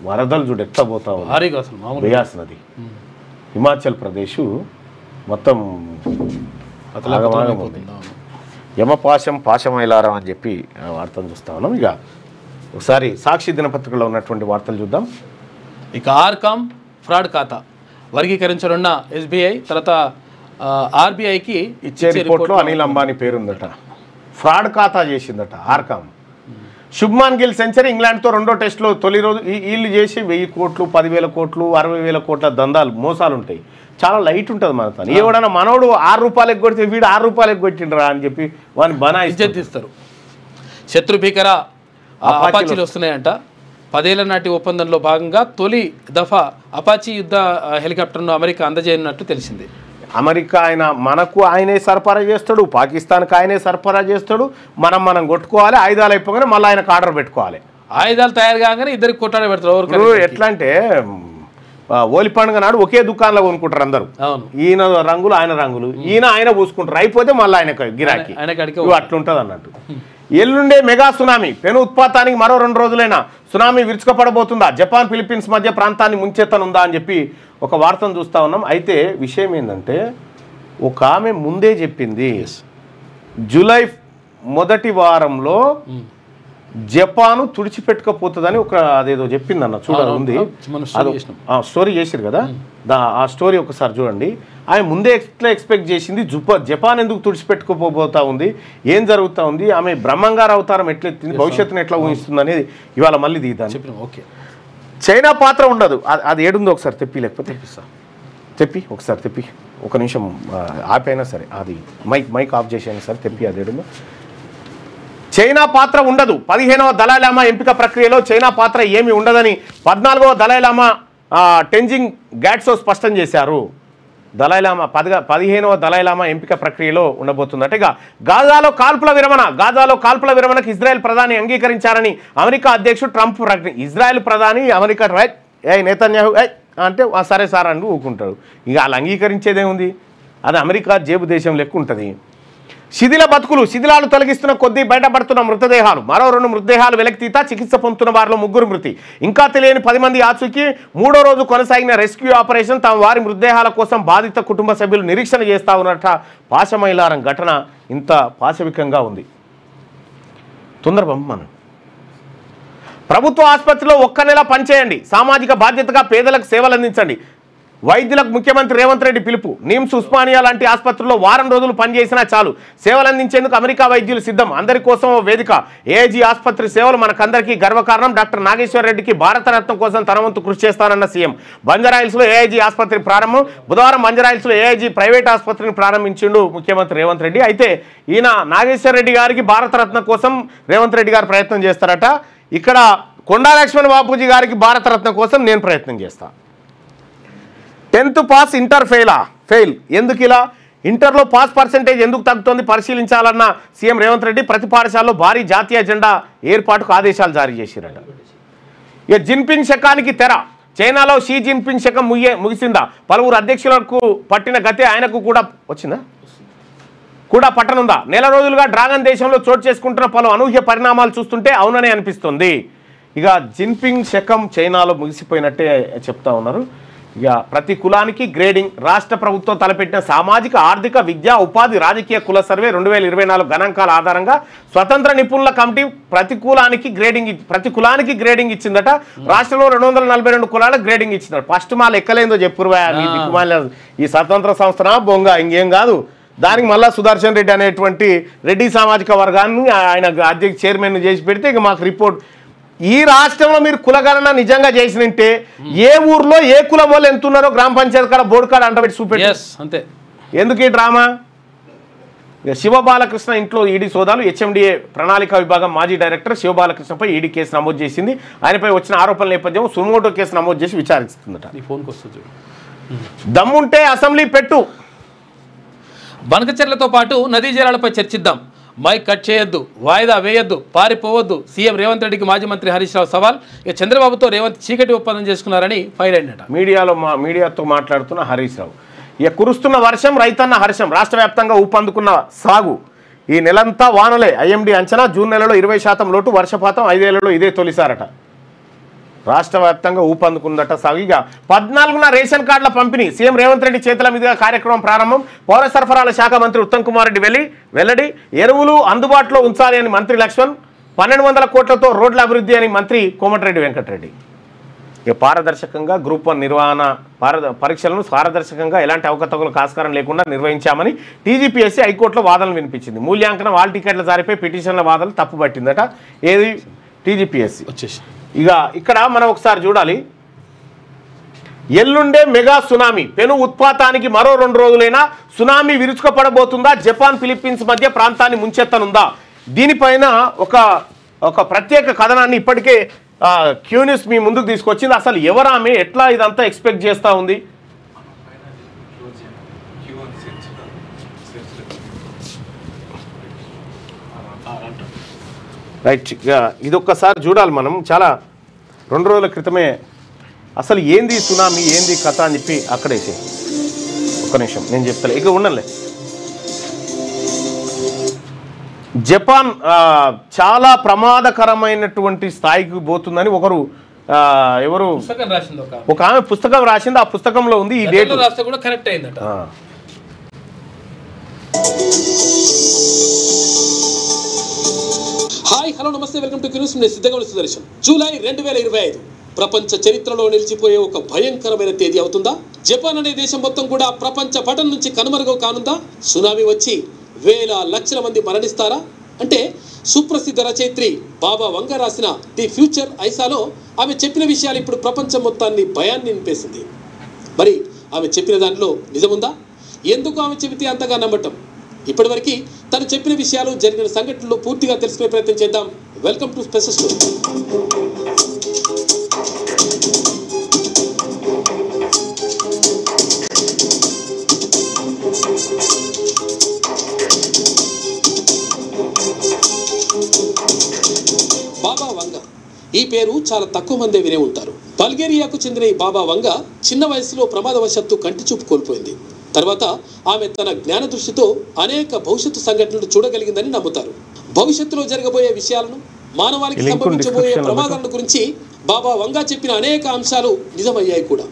వరదలు చూడు ఎత్తబోతా ఉంది. బియాస్ నది, హిమాచల్ ప్రదేశ్ మొత్తం పాశమైలారం అని చెప్పి వార్తలు చూస్తా ఉన్నాం. ఇక ఒకసారి సాక్షి దినపత్రికలో ఉన్నటువంటి వార్తలు చూద్దాం. ఇక ఆర్కామ్ ఫ్రాడ్ ఖాతా వర్గీకరించనున్న ఎస్బీఐ తర్వాత ఆర్బీఐకి ఇచ్చే రిపోర్ట్లో అనిల్ అంబానీ పేరుందట. ఫ్రాడ్ ఖాతా చేసిందట ఆర్కామ్. శుభ్మాన్ గిల్ సెంచరీ, ఇంగ్లాండ్తో 2వ టెస్ట్లో తొలి రోజు. వీళ్ళు చేసి 1000 కోట్లు, 10,000 కోట్లు, 60,000 కోట్ల దందాలు, మోసాలు ఉంటాయి. చాలా లైట్ ఉంటుంది మన తను. ఎవడన్నా మనోడు 6 రూపాయలు ఎగ్గొడితే వీడు 6 రూపాయలు ఎగ్గొట్టిండ్రా అని చెప్పి వాని బనా ఇస్తారు. శత్రు భీకర అపాచీలు వస్తున్నాయంట. 10 ఏళ్ల నాటి ఒప్పందంలో భాగంగా తొలి దఫా అపాచీ యుద్ధ హెలికాప్టర్ను అమెరికా అందజేయనున్నట్టు తెలిసింది. అమెరికా మనకు ఆయనే సరఫరా చేస్తాడు, పాకిస్తాన్కి ఆయనే సరఫరా చేస్తాడు. మనం కొట్టుకోవాలి, ఆయుధాలు అయిపోగానే మళ్ళీ ఆయనకు ఆర్డర్ పెట్టుకోవాలి. ఆయుధాలు తయారు కాగానే ఇద్దరికి కొట్టాడ పెడతారు. ఎట్లా అంటే ఓలి పండుగ నాడు ఒకే దుకాణంలో కొనుక్కుంటారు అందరూ. ఈయన రంగులు ఆయన రంగులు, ఆయన పూసుకుంటారు. అయిపోతే మళ్ళీ ఆయన గిరాకీ. అట్లుంటుంది అన్నట్టు. ఎల్లుండే మెగా సునామీ, పెను ఉత్పాతానికి మరో 2 రోజులైనా సునామీ విరుచుకపడబోతుందా, జపాన్ ఫిలిప్పీన్స్ మధ్య ప్రాంతాన్ని ముంచెత్తనుందా అని చెప్పి ఒక వార్తను చూస్తూ ఉన్నాం. అయితే విషయం ఏంటంటే ఒక ఆమె ముందే చెప్పింది, జూలై మొదటి వారంలో జపాను తుడిచిపెట్టుకపోతుందని ఒక అదేదో చెప్పిందన్న ఉంది. స్టోరీ చేసిరు కదా, ఆ స్టోరీ ఒకసారి చూడండి. ఆమె ముందే ఎట్లా ఎక్స్పెక్ట్ చేసింది, జపాన్ ఎందుకు తుడిచిపెట్టుకోపోతా ఉంది, ఏం జరుగుతూ ఉంది, ఆమె బ్రహ్మంగారు అవతారం ఎట్లా ఎత్తింది, భవిష్యత్తును ఎట్లా ఊహిస్తుంది అనేది ఇవాళ మళ్ళీ దిగుతాను. ఓకే, చైనా పాత్ర ఉండదు. అది ఏడుందో ఒకసారి తెప్పి, లేకపోతే తెప్పి ఒకసారి తెప్పి, ఒక నిమిషం ఆపైనా సరే, అది మైక్ ఆఫ్ చేసైనా సరే తెప్పి, అది ఏడుందో. చైనా పాత్ర ఉండదు. 15వ దలైలామా ఎంపిక ప్రక్రియలో చైనా పాత్ర ఏమీ ఉండదని 14వ దలైలామా టెంజింగ్ గ్యాట్సో స్పష్టం చేశారు. దలైలామా 15వ దలైలామా ఎంపిక ప్రక్రియలో ఉండబోతుందట. ఇక గాజాలో కాల్పుల విరమణకు ఇజ్రాయెల్ ప్రధాని అంగీకరించారని అమెరికా అధ్యక్షుడు ట్రంప్ ఇజ్రాయెల్ ప్రధాని అమెరికా నేతన్యాహు అంటే సరే సార్ అంటూ ఊకుంటాడు. ఇక వాళ్ళు అంగీకరించేదేముంది, అది అమెరికా జేబు దేశం లెక్క ఉంటుంది. శిథిల బతుకులు, శిథిలాలు తొలగిస్తున్న కొద్దీ బయటపడుతున్న మృతదేహాలు. మరో 2 మృతదేహాలు వెలకితీత, చికిత్స పొందుతున్న వారిలో 3 మృతి. ఇంకా తెలియని 10 మంది ఆచూకీ. 3వ రోజు కొనసాగిన రెస్క్యూ ఆపరేషన్. తమ వారి మృతదేహాల కోసం బాధిత కుటుంబ సభ్యులు నిరీక్షణ చేస్తా ఉన్నట్ట. పాశమైలారం ఘటన ఇంత పాశవికంగా ఉంది. తొందరబం ప్రభుత్వ ఆసుపత్రిలో 1 నెల పనిచేయండి, సామాజిక బాధ్యతగా పేదలకు సేవలు అందించండి. వైద్యులకు ముఖ్యమంత్రి రేవంత్ రెడ్డి పిలుపు. నిమ్స్, ఉస్మానియా లాంటి ఆసుపత్రుల్లో వారం రోజులు పనిచేసినా చాలు, సేవలు అందించేందుకు అమెరికా వైద్యులు సిద్ధం, అందరి కోసం ఓ వేదిక. ఏఐజీ ఆసుపత్రి సేవలు మనకందరికీ గర్వకారణం. డాక్టర్ నాగేశ్వర్ రెడ్డికి భారతరత్నం కోసం తన వంతు కృషి చేస్తానన్న సీఎం. బంజారాహిల్స్లో ఏఐజీ ఆసుపత్రి ప్రారంభం. బుధవారం బంజారాహిల్స్లో ఏఐజీ ప్రైవేట్ ఆసుపత్రిని ప్రారంభించిండు ముఖ్యమంత్రి రేవంత్ రెడ్డి. అయితే ఈయన నాగేశ్వర్ రెడ్డి గారికి భారతరత్న కోసం రేవంత్ రెడ్డి గారు ప్రయత్నం చేస్తారట. ఇక్కడ కొండా లక్ష్మణ్ బాపూజీ గారికి భారతరత్న కోసం నేను ప్రయత్నం చేస్తాను. 10th పాస్ ఇంటర్ ఫెయిల్ ఎందుకు ఇలా? ఇంటర్లో పాస్ పర్సెంటేజ్ ఎందుకు తగ్గుతోంది పరిశీలించాలన్న సీఎం రేవంత్ రెడ్డి ప్రతి పాఠశాలలో భారీ జాతీయ జెండా ఏర్పాటుకు ఆదేశాలు జారీ చేశారట. ఇక జిన్పింగ్ శకానికి తెర. చైనాలో షీ జిన్పింగ్ శకం ముగిసిందా? పలువురు అధ్యక్షులకు పట్టిన గతే ఆయనకు కూడా వచ్చిందా? కూడా పట్టనుందా? నెల రోజులుగా డ్రాగన్ దేశంలో చోటు చేసుకుంటున్న పలు అనూహ్య పరిణామాలు చూస్తుంటే అవుననే అనిపిస్తుంది. ఇక జిన్పింగ్ శకం చైనాలో ముగిసిపోయినట్టే చెప్తా ఉన్నారు. ఇక ప్రతి కులానికి గ్రేడింగ్. రాష్ట్ర ప్రభుత్వం తలపెట్టిన సామాజిక, ఆర్థిక, విద్యా, ఉపాధి, రాజకీయ కుల సర్వే 2024 గణాంకాల ఆధారంగా స్వతంత్ర నిపుణుల కమిటీ ప్రతి కులానికి గ్రేడింగ్ ఇచ్చిందట. రాష్ట్రంలో 242 కులాలకు గ్రేడింగ్ ఇచ్చిందట. ఫస్ట్ మా లెక్కలేందో చెప్పురువా ఈ స్వతంత్ర సంస్థన బొంగ ఇంకేం కాదు. దానికి మళ్ళీ సుదర్శన్ రెడ్డి అనేటువంటి రెడ్డి సామాజిక వర్గాన్ని ఆయన అధ్యక్ష చైర్మన్ చేసి పెడితే ఇక మాకు రిపోర్ట్. ఈ రాష్ట్రంలో మీరు కులగణన నిజంగా చేసినంటే ఏ ఊర్లో ఏ కులం వాళ్ళు ఎంత ఉన్నారో గ్రామ పంచాయతీ కాడ బోర్డు కాడ అంటబెట్టి చూపెట్టి అంతే. ఎందుకు ఈ డ్రామా? శివబాలకృష్ణ ఇంట్లో ఈడీ సోదాలు. హెచ్ఎండిఏ ప్రణాళిక విభాగం మాజీ డైరెక్టర్ శివబాలకృష్ణపై ఈడీ కేసు నమోదు చేసింది. ఆయనపై వచ్చిన ఆరోపణల నేపథ్యం సుమోటో కేసు నమోదు చేసి విచారిస్తుందట. దమ్ముంటే అసెంబ్లీ పెట్టు. బనకచెర్లతో పాటు నదీ జలాలపై చర్చిద్దాం. మైక్ కట్ చేయొద్దు, వాయిదా వేయొద్దు, పారిపోవద్దు. సీఎం రేవంత్ రెడ్డికి మాజీ మంత్రి హరీష్ రావు సవాల్. ఇక చంద్రబాబుతో రేవంత్ చీకటి ఒప్పందం చేసుకున్నారని ఫైర్ అయినట. మీడియాతో మాట్లాడుతున్న హరీష్ రావు. ఇక కురుస్తున్న వర్షం రైతన్న హర్షం. రాష్ట్ర వ్యాప్తంగా ఊపందుకున్న సాగు. ఈ నెలంతా వానలే. ఐఎండీ అంచనా జూన్ నెలలో 20% లోటు వర్షపాతం. 5 ఏళ్లలో ఇదే తొలిసారట. రాష్ట్ర వ్యాప్తంగా ఊపందుకుందట సాగు. ఇక 14న రేషన్ కార్డుల పంపిణీ. సీఎం రేవంత్ రెడ్డి చేతుల మీదుగా కార్యక్రమం ప్రారంభం. పౌర సరఫరాల శాఖ మంత్రి ఉత్తమ్ కుమార్ రెడ్డి వెల్లడి. ఎరువులు అందుబాటులో ఉంచాలి అని మంత్రి లక్ష్మణ్. 1200 కోట్లతో రోడ్ల అభివృద్ధి అని మంత్రి కోమటిరెడ్డి వెంకటరెడ్డి. ఇక పారదర్శకంగా గ్రూప్ 1 నిర్వహణ పరీక్షలను పారదర్శకంగా ఎలాంటి అవకతవకలకు ఆస్కారం లేకుండా నిర్వహించామని టీజీపీఎస్సీ హైకోర్టులో వాదనలు వినిపించింది. మూల్యాంకనం వాల్ టికెట్ల జారీపై పిటిషన్ల వాదనలు తప్పుపట్టిందట. ఏది టీజీపీఎస్సీ వచ్చేసి. ఇక ఇక్కడ మనం ఒకసారి చూడాలి. ఎల్లుండే మెగా సునామీ. పెను ఉత్పాతానికి మరో 2 రోజులైనా సునామీ విరుచుకుపడబోతుందా? జపాన్, ఫిలిప్పీన్స్ మధ్య ప్రాంతాన్ని ముంచెత్తనుందా? దీనిపైన ఒక ప్రత్యేక కథనాన్ని ఇప్పటికే క్యూ న్యూస్ మీ ముందుకు తీసుకొచ్చింది. అసలు ఎవరామె, ఎట్లా ఇదంతా ఎక్స్పెక్ట్ చేస్తూ ఉంది? రైట్. ఇదొక్కసారి చూడాలి మనం. చాలా 2 రోజుల క్రితమే అసలు ఏంది సునామీ, ఏంది కథ అని చెప్పి అక్కడేసి ఒక్క నిమిషం నేను చెప్తాను. ఇక ఉండలే. జపాన్ చాలా ప్రమాదకరమైనటువంటి స్థాయికి పోతుందని ఎవరు ఒక ఆమె పుస్తకం రాసింది. ఆ పుస్తకంలో ఉంది ఈ డేట్. హాయ్, హలో, నమస్తే, వెల్కమ్ టు న్యూస్. నేను సిద్ధంగా సుదర్శన్. జూలై 2025 ప్రపంచ చరిత్రలో నిలిచిపోయే ఒక భయంకరమైన తేదీ అవుతుందా? జపాన్ అనే దేశం మొత్తం కూడా ప్రపంచ పటం నుంచి కనుమరుగు కానుందా? సునామీ వచ్చి వేల లక్షల మంది మరణిస్తారా? అంటే సుప్రసిద్ధ రచయిత్రి బాబా వంగ రాసిన ది ఫ్యూచర్ ఐసాలో ఆమె చెప్పిన విషయాలు ఇప్పుడు ప్రపంచం మొత్తాన్ని భయాన్ని నింపేసింది. మరి ఆమె చెప్పిన దానిలో నిజముందా? ఎందుకు ఆమె చెబితే అంతగా నమ్మటం? ఇప్పటివరకు తను చెప్పిన విషయాలు, జరిగిన సంఘటనలు పూర్తిగా తెలుసుకునే ప్రయత్నం చేద్దాం. Welcome to special story. Baba Vanga ఈ పేరు చాలా తక్కువ మందే వినే ఉంటారు. బల్గేరియాకు చెందిన ఈ బాబా వంగ చిన్న వయసులో ప్రమాదవశాత్తు కంటి చూపు కోల్పోయింది. తర్వాత ఆమె తన జ్ఞాన దృష్టితో అనేక భవిష్యత్తు సంఘటనలు చూడగలిగిందని నమ్ముతారు. భవిష్యత్తులో జరగబోయే విషయాలను, మానవాళికి సంభవించబోయే ప్రమాదాల గురించి బాబా వంగ చెప్పిన అనేక అంశాలు నిజమయ్యాయి కూడా.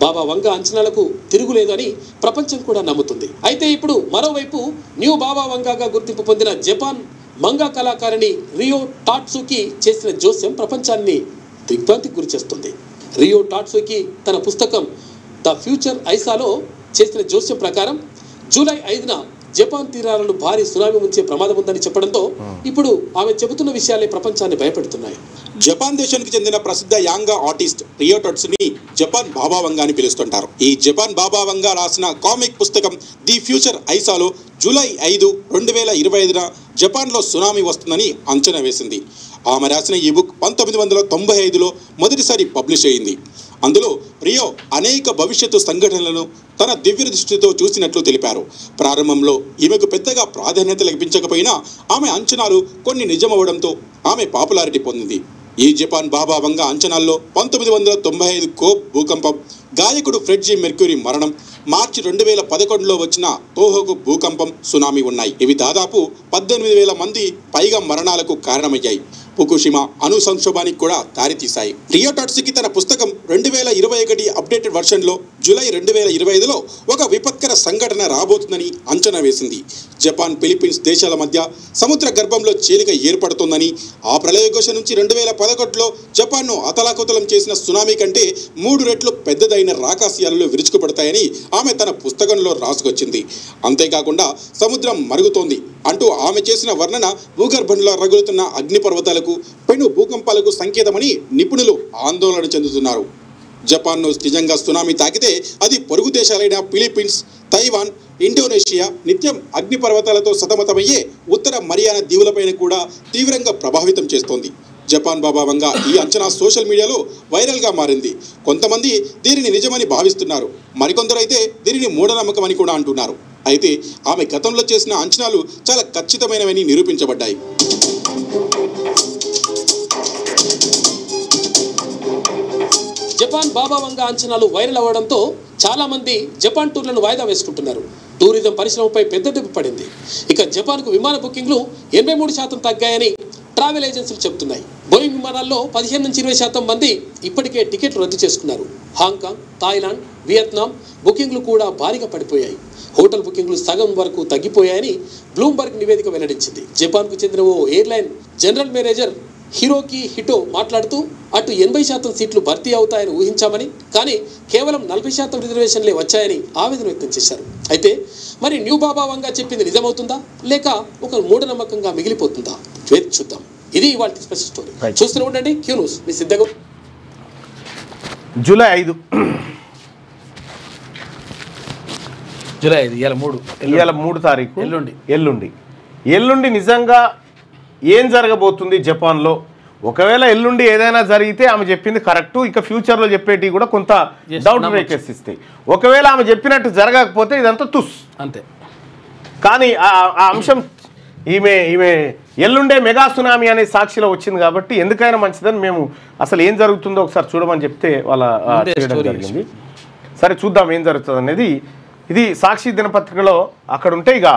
బాబా వంగ అంచనాలకు తిరుగులేదని ప్రపంచం కూడా నమ్ముతుంది. అయితే ఇప్పుడు మరోవైపు న్యూ బాబా వంగగా గుర్తింపు పొందిన జపాన్ మంగా కళాకారిణి రియో టాట్సుకి చేసిన జోస్యం ప్రపంచాన్ని దిగ్భ్రాంతికి గురిచేస్తుంది. రియో టాట్సుకి తన పుస్తకం ద ఫ్యూచర్ ఐసాలో చేసిన జోస్యం ప్రకారం జూలై 5న జపాన్ తీరాలను భారీ సునామీ ముంచే ప్రమాదం ఉందని చెప్పడంతో ఇప్పుడు ఆమె చెబుతున్న విషయాలే ప్రపంచాన్ని భయపెడుతున్నాయి. జపాన్ దేశానికి చెందిన ప్రసిద్ధ యాంగా ఆర్టిస్ట్ రియో టట్సుని జపాన్ బాబా వంగా అని పిలుస్తుంటారు. ఈ జపాన్ బాబా వంగా రాసిన కామిక్ పుస్తకం ది ఫ్యూచర్ ఐసాలో జూలై 5, 2025న జపాన్లో సునామీ వస్తుందని అంచనా వేసింది. ఆమె రాసిన ఈ బుక్ 1995లో మొదటిసారి పబ్లిష్ అయింది. అందులో రియో అనేక భవిష్యత్తు సంఘటనలను తన దివ్య దృష్టితో చూసినట్లు తెలిపారు. ప్రారంభంలో ఈమెకు పెద్దగా ప్రాధాన్యత లభించకపోయినా ఆమె అంచనాలు కొన్ని నిజమవడంతో ఆమె పాపులారిటీ పొందింది. ఈ జపాన్ బాబా వంగా అంచనాల్లో 1995 కోప్ భూకంపం, గాయకుడు ఫ్రెడ్ జి మెర్క్యూరీ మరణం, మార్చి 2011లో వచ్చిన తోహోకు భూకంపం, సునామీ ఉన్నాయి. ఇవి దాదాపు 18,000 మంది పైగా మరణాలకు కారణమయ్యాయి. ఫుకుషిమా అణు సంక్షోభానికి కూడా దారితీశాయి. రియో టట్సుకి తన పుస్తకం 2021 అప్డేటెడ్ వర్షన్లో జూలై 2025లో ఒక విపత్కర సంఘటన రాబోతుందని అంచనా వేసింది. జపాన్, ఫిలిప్పీన్స్ దేశాల మధ్య సముద్ర గర్భంలో చీలిక ఏర్పడుతుందని, ఆ ప్రళయఘోష నుంచి 2011లో జపాన్ను అతలాకుతలం చేసిన సునామీ కంటే 3 రెట్లు పెద్దదైన రాకాశయాలలో విరుచుకుపడతాయని ఆమె తన పుస్తకంలో రాసుకొచ్చింది. అంతేకాకుండా సముద్రం మరుగుతోంది అంటూ ఆమె చేసిన వర్ణన భూగర్భంలో రగులుతున్న అగ్నిపర్వతాలకు, పెను భూకంపాలకు సంకేతమని నిపుణులు ఆందోళన చెందుతున్నారు. జపాన్ను నిజంగా సునామీ తాకితే అది పొరుగు దేశాలైన ఫిలిప్పీన్స్, తైవాన్, ఇండోనేషియా, నిత్యం అగ్నిపర్వతాలతో సతమతమయ్యే ఉత్తర మరియానా దీవులపైన కూడా తీవ్రంగా ప్రభావితం చేస్తోంది. జపాన్ బాబా వంగా ఈ అంచనా సోషల్ మీడియాలో వైరల్గా మారింది. కొంతమంది దీనిని నిజమని భావిస్తున్నారు, మరికొందరైతే దీనిని మూఢనమ్మకమని కూడా అంటున్నారు. అయితే ఆమె గతంలో చేసిన అంచనాలు చాలా ఖచ్చితమైనవని నిరూపించబడ్డాయి. జపాన్ బాబా వంగా అంచనాలు వైరల్ అవ్వడంతో చాలా మంది జపాన్ టూర్లను వాయిదా వేసుకుంటున్నారు. టూరిజం పరిశ్రమపై పెద్ద దెబ్బ పడింది. ఇక జపాన్కు విమాన బుకింగ్లు 83% తగ్గాయని ట్రావెల్ ఏజెన్సీలు చెబుతున్నాయి. బోయింగ్ విమానాల్లో 15-20% మంది ఇప్పటికే టికెట్లు రద్దు చేసుకున్నారు. హాంకాంగ్, థాయిలాండ్, వియత్నాం బుకింగ్లు కూడా భారీగా పడిపోయాయి. హోటల్ బుకింగ్లు సగం వరకు తగ్గిపోయాయని బ్లూంబర్గ్ నివేదిక వెల్లడించింది. జపాన్కు చెందిన ఓ ఎయిర్లైన్ జనరల్ మేనేజర్ హిరోకి హిటో మాట్లాడుతూ అటు 80% సీట్లు భర్తీ అవుతాయని ఊహించామని, కానీ కేవలం 40% రిజర్వేషన్లే వచ్చాయని ఆవేదన వ్యక్తం చేశారు. అయితే మరి న్యూ బాబా వంగా చెప్పింది నిజమవుతుందా లేక ఒక మూఢనమ్మకంగా మిగిలిపోతుందా? చూద్దాం. ఇది ఇవాళ స్పెషల్ స్టోరీ. చూస్తూనే ఉండండి క్యూ న్యూస్. మీ సిద్ధంగా జూలై 5 ఇవాళ 3 తారీఖు ఎల్లుండి నిజంగా ఏం జరగబోతుంది జపాన్లో? ఒకవేళ ఎల్లుండి ఏదైనా జరిగితే ఆమె చెప్పింది కరెక్టు, ఇక ఫ్యూచర్లో చెప్పేటి కూడా కొంత డౌట్ రేకెత్తిస్తాయి. ఒకవేళ ఆమె చెప్పినట్టు జరగకపోతే ఇదంతా తుస్ అంతే. కానీ ఆ అంశం ఈమె ఎల్లుండే మెగా సునామీ అనే సాక్షిలో వచ్చింది కాబట్టి ఎందుకైనా మంచిదని మేము అసలు ఏం జరుగుతుందో ఒకసారి చూడమని చెప్తే వాళ్ళ చేయడం జరిగింది. సరే చూద్దాం ఏం జరుగుతుంది అనేది. ఇది సాక్షి దినపత్రికలో అక్కడ ఉంటే ఇక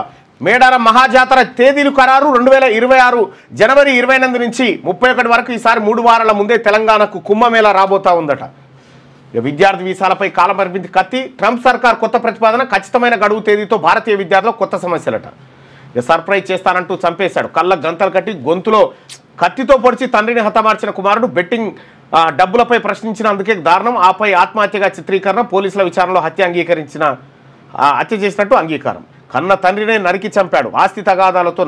మేడారం మహాజాతర తేదీలు ఖరారు 2026 జనవరి 28 నుంచి 31 వరకు. ఈసారి 3 వారాల ముందే తెలంగాణకు కుంభమేళా రాబోతా ఉందట. విద్యార్థి వీసాలపై కాలపరిమితి కత్తి, ట్రంప్ సర్కార్ కొత్త ప్రతిపాదన, ఖచ్చితమైన గడువు తేదీతో భారతీయ విద్యార్థులు కొత్త సమస్యలట. సర్ప్రైజ్ చేస్తానంటూ చంపేశాడు. కళ్ళ గంతలు కట్టి గొంతులో కత్తితో పొడిచి తండ్రిని హతమార్చిన కుమారుడు. బెట్టింగ్ డబ్బులపై ప్రశ్నించినందుకే దారుణం, ఆపై ఆత్మహత్యగా చిత్రీకరణ. పోలీసుల విచారణలో హత్య చేసినట్టు అంగీకారం. కన్న తండ్రినే నరికి చంపాడు. ఆస్తి తగాదాలతో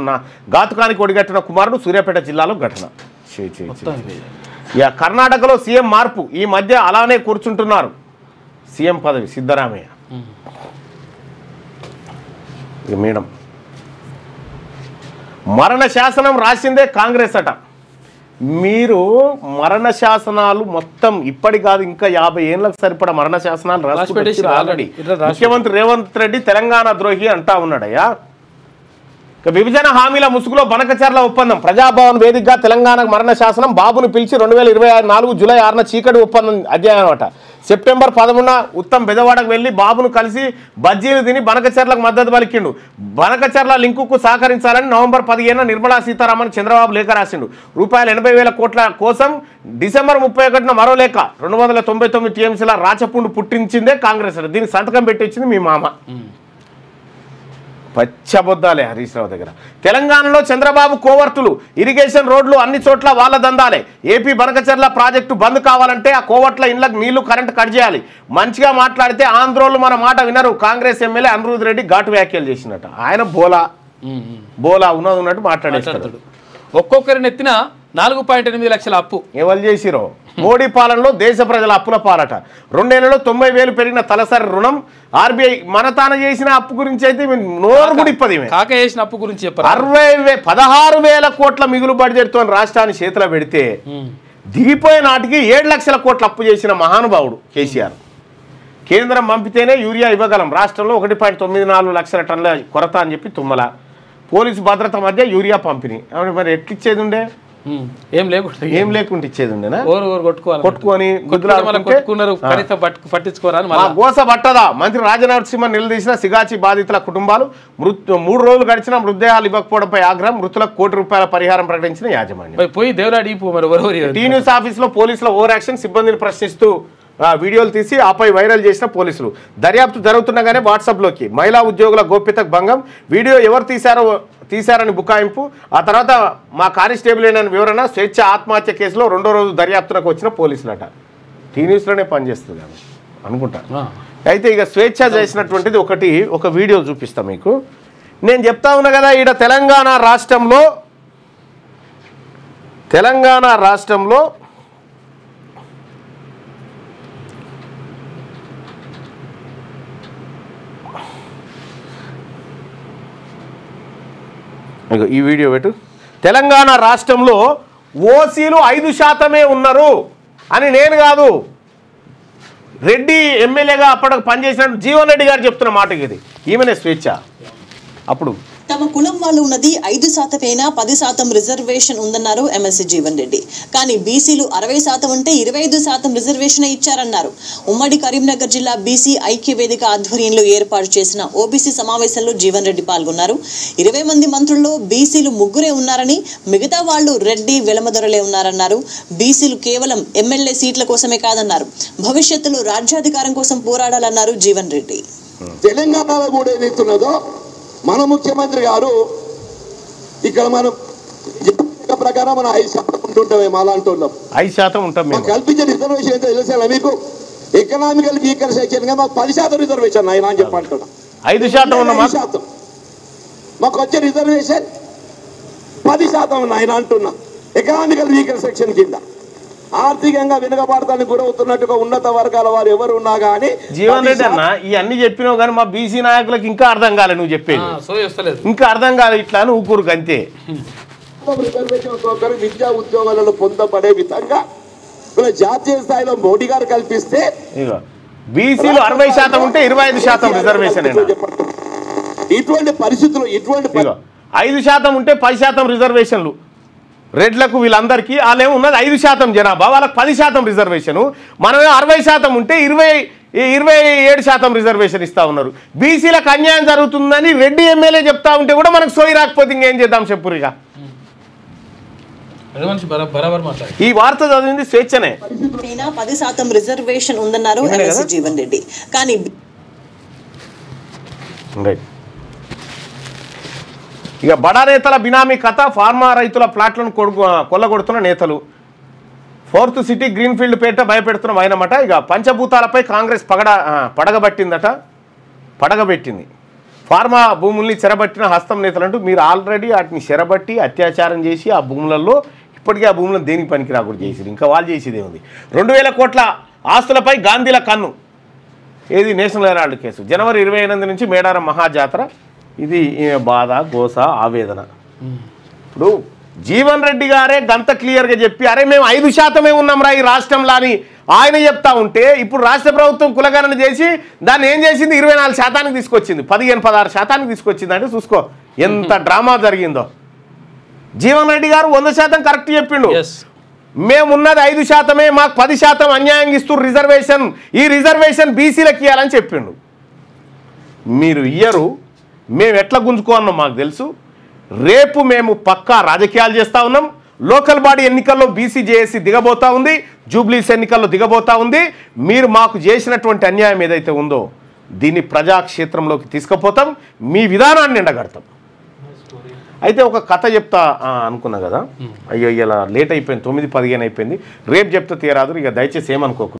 ఘాతుకానికి ఒడిగట్టిన కుమారుడు. సూర్యాపేట జిల్లాలో ఘటన. కర్ణాటకలో సీఎం మార్పు. ఈ మధ్య అలానే కూర్చుంటున్నారు సీఎం పదవి సిద్ధరామయ్య. మేడం మరణ శాసనం రాసిందే కాంగ్రెస్ అట. మీరు మరణ శాసనాలు మొత్తం ఇప్పటి కాదు ఇంకా 50 ఏళ్ళకు సరిపడా మరణ శాసనాలు రాసి ఆల్రెడీ. ముఖ్యమంత్రి రేవంత్ రెడ్డి తెలంగాణ ద్రోహి అంటా ఉన్నాడయ్యా. విభజన హామీల ముసుగులో బనకచర్ల ఒప్పందం. ప్రజాభవన్ వేదికగా తెలంగాణ మరణ శాసనం. బాబును పిలిచి 2024 జూలై 6న చీకటి ఒప్పందం అధ్యయనం అట. సెప్టెంబర్ 11న ఉత్తమ్ బెజవాడకు వెళ్ళి బాబును కలిసి బజ్జీలు తిని బనకచర్లకు మద్దతు పలికిండు. బనకచర్ల లింకుకు సహకరించాలని నవంబర్ 15న నిర్మలా సీతారామన్ చంద్రబాబు లేఖ రాసిండు. ₹80,000 కోట్ల కోసం డిసెంబర్ 31న మరో లేఖ. 299 టీఎంసీల రాచపుండు పుట్టించిందే కాంగ్రెస్. దీనికి సంతకం పెట్టించింది మీ మామ. పచ్చబొద్దాలే హరీష్ రావు దగ్గర. తెలంగాణలో చంద్రబాబు కోవర్టులు, ఇరిగేషన్ రోడ్లు అన్ని చోట్ల వాళ్ళ దందాలే. ఏపీ బనకచర్ల ప్రాజెక్టు బంద్ కావాలంటే ఆ కోవర్ట్ల ఇళ్లకు నీళ్లు కరెంటు కట్ చేయాలి. మంచిగా మాట్లాడితే ఆంధ్రోళ్ళు మన మాట వినరు. కాంగ్రెస్ ఎమ్మెల్యే అనిరుద్ రెడ్డి ఘాటు వ్యాఖ్యలు చేసినట్ట. ఆయన బోలా ఉన్నట్టు మాట్లాడేస్తాడు. ఒక్కొక్కరిని ఎత్తిన 4.8 లక్షల అప్పు ఎవరు చేసిరో. మోడీ పాలనలో దేశ ప్రజల అప్పుల పాలట. 2 ఏళ్లలో 90,000 పెరిగిన తలసరి రుణం. ఆర్బీఐ మన తాను చేసిన అప్పు గురించి అయితే నోరు గుడిప్పది. కాక చేసిన అప్పు గురించి చెప్పారు. 16,000 కోట్ల మిగులు బడ్జెట్తో రాష్ట్రాన్ని చేతిలో పెడితే దిగిపోయే నాటికి 7 లక్షల కోట్ల అప్పు చేసిన మహానుభావుడు కేసీఆర్. కేంద్రం పంపితేనే యూరియా ఇవ్వగలం. రాష్ట్రంలో 1.94 లక్షల టన్నుల కొరత అని చెప్పి తుమ్మల. పోలీసు భద్రత మధ్య యూరియా పంపిణీ. మరి ఎట్లిచ్చేది ఉండే? ఏం లేకుండా ఇచ్చేది ఉండేనా? కొట్టుకొని గోస పట్టదా? మంత్రి రాజనరసింహ నిలదీసిన సిగాచి బాధితుల కుటుంబాలు. 3 రోజులు గడిచిన మృతదేహాలు ఇవ్వకపోవడంపై ఆగ్రహం. మృతులకు ₹1 పరిహారం ప్రకటించిన యాజమాన్యం. టీ న్యూస్ ఆఫీసులో పోలీసుల ఓవర్ యాక్షన్. సిబ్బందిని ప్రశ్నిస్తూ వీడియోలు తీసి ఆపై వైరల్ చేసిన పోలీసులు. దర్యాప్తు జరుగుతుండగానే వాట్సాప్లోకి మహిళా ఉద్యోగుల గోప్యతకు భంగం. వీడియో ఎవరు తీశారని బుకాయింపు. ఆ తర్వాత మా కానిస్టేబుల్ అయిన వివరణ. స్వేచ్ఛ ఆత్మహత్య కేసులో 2వ రోజు దర్యాప్తునకు వచ్చిన పోలీసులట. టీ న్యూస్లోనే పనిచేస్తుంది అనుకుంటా. అయితే ఇక స్వేచ్ఛ చేసినటువంటిది ఒక వీడియో చూపిస్తా మీకు. నేను చెప్తా ఉన్నా కదా, ఈడ తెలంగాణ రాష్ట్రంలో ఈ వీడియో పెట్టు. తెలంగాణ రాష్ట్రంలో ఓసీలు 5% ఉన్నారు అని నేను కాదు, రెడ్డి ఎమ్మెల్యేగా అప్పటికి పనిచేసినట్టు జీవన్ రెడ్డి గారు చెప్తున్న మాటకి ఇది. ఈమెనే స్వేచ్ఛ. అప్పుడు తమ కులం వాళ్ళు ఉన్నది 5% 10% రిజర్వేషన్ ఉందన్నారు ఎమ్మెల్సీ జీవన్ రెడ్డి. కానీ బీసీలు 60% ఉంటే 25% రిజర్వేషన్ ఇచ్చారన్నారు. ఉమ్మడి కరీంనగర్ జిల్లా బీసీ ఐక్య వేదిక ఆధ్వర్యంలో ఏర్పాటు చేసిన ఓబీసీ సమావేశంలో జీవన్ రెడ్డి పాల్గొన్నారు. 20 మంది మంత్రుల్లో బీసీలు 3 ఉన్నారని, మిగతా వాళ్ళు రెడ్డి వెలమదొరలే ఉన్నారన్నారు. బీసీలు కేవలం ఎమ్మెల్యే సీట్ల కోసమే కాదన్నారు, భవిష్యత్తులో రాజ్యాధికారం కోసం పోరాడాలన్నారు జీవన్ రెడ్డి. తెలంగాణలో కూడా ఏదైతున్నదో మన ముఖ్యమంత్రి గారు ఇక్కడ మనం ప్రకారం మనం 5% ఉంటుంటామేమో అలాంటి వాళ్ళం 5% ఉంటాం. కల్పించే రిజర్వేషన్ అయితే తెలుసా మీకు? ఎకనామికల్ వీకర్ సెక్షన్ గా మాకు 10% రిజర్వేషన్ ఆయన అని చెప్పంటున్నా. 5% మాకు వచ్చే రిజర్వేషన్ 10% ఆయన అంటున్నా. ఎకనామికల్ వీకర్ సెక్షన్ కింద ఆర్థికంగా వెనుకబడతానికి గురవుతున్నట్టుగా ఉన్నత వర్గాల వారు ఎవరు ఉన్నా కానీ. జీవన్ రెడ్డి అన్న ఇవన్నీ చెప్పినావు కానీ మా బీసీ నాయకులకు ఇంకా అర్థం కాలే. నువ్వు చెప్పేది ఇంకా అర్థం కాలే. ఇట్లా అని ఊకూరుకు అంతే. రిజర్వేషన్ సౌకర్యం విద్యా ఉద్యోగాలలో పొందబడే విధంగా జాతీయ స్థాయిలో మోడీ గారు కల్పిస్తే బీసీలు 60% ఉంటే 25% రిజర్వేషన్. ఇటువంటి పరిస్థితులు 5% ఉంటే 10% రిజర్వేషన్లు రెడ్లకు వీళ్ళందరికీ. వాళ్ళేమో ఉన్నది 5% జనాభా, వాళ్ళకి 10% రిజర్వేషను. మనమే 60% ఉంటే 27% రిజర్వేషన్ ఇస్తా ఉన్నారు. బీసీలకు అన్యాయం జరుగుతుందని రెడ్డి ఎమ్మెల్యే చెప్తా ఉంటే కూడా మనకు సోయి రాకపోతే ఇంకేం చేద్దాం చెప్పురిగా. ఈ వార్త చదివింది స్వేచ్ఛనే. 10% రిజర్వేషన్ ఉందన్నారు ఎమ్మెల్సీ జీవన్ రెడ్డి. కానీ ఇక బడా నేతల బినామీ కథ. ఫార్మా రైతుల ప్లాట్లను కొల్లగొడుతున్న నేతలు. 4th సిటీ గ్రీన్ఫీల్డ్ పేట భయపెడుతున్న వైనమట. ఇక పంచభూతాలపై కాంగ్రెస్ పడగబెట్టింది. ఫార్మా భూముల్ని చెరబట్టిన హస్తం నేతలంటూ మీరు ఆల్రెడీ వాటిని చెరబట్టి అత్యాచారం చేసి ఆ భూములలో ఇప్పటికీ ఆ భూములను దేనికి పనికి రాకుండా చేసిరు. ఇంకా వాళ్ళు చేసేదే ఉంది. 2,000 కోట్ల ఆస్తులపై గాంధీల కన్ను. ఏది నేషనల్ హెరాల్డ్ కేసు. జనవరి 28 నుంచి మేడారం మహాజాతర. ఇది బాధ, గోస, ఆవేదన. ఇప్పుడు జీవన్ రెడ్డి గారే గంత క్లియర్గా చెప్పి అరే మేము 5% ఉన్నాం రా ఈ రాష్ట్రంలో అని ఆయన చెప్తా ఉంటే, ఇప్పుడు రాష్ట్ర ప్రభుత్వం కులగణన చేసి దాన్ని ఏం చేసింది 24% తీసుకొచ్చింది, 15-16% తీసుకొచ్చింది. అంటే చూసుకో ఎంత డ్రామా జరిగిందో. జీవన్ రెడ్డి గారు 100% కరెక్ట్ చెప్పిండు. మేమున్నది 5%, మాకు 10% అన్యాయం ఇస్తూ రిజర్వేషన్, ఈ రిజర్వేషన్ బీసీలకు ఇవ్వాలని చెప్పిండు. మీరు ఇయ్యరు, మేము ఎట్లా గుంజుకోన్నాం మాకు తెలుసు. రేపు మేము పక్కా రాజకీయాలు చేస్తూ ఉన్నాం. లోకల్ బాడీ ఎన్నికల్లో బీసీ జేఏసీ దిగబోతా ఉంది, జూబ్లీస్ ఎన్నికల్లో దిగబోతా ఉంది. మీరు మాకు చేసినటువంటి అన్యాయం ఏదైతే ఉందో దీన్ని ప్రజాక్షేత్రంలోకి తీసుకుపోతాం, మీ విధానాన్ని ఎండగడతాం. అయితే ఒక కథ చెప్తా అనుకున్నా కదా, అయ్యో ఇలా లేట్ అయిపోయింది, 9:15 అయిపోయింది, రేపు చెప్తే తీరాదు, ఇక దయచేసి ఏమనుకోకు.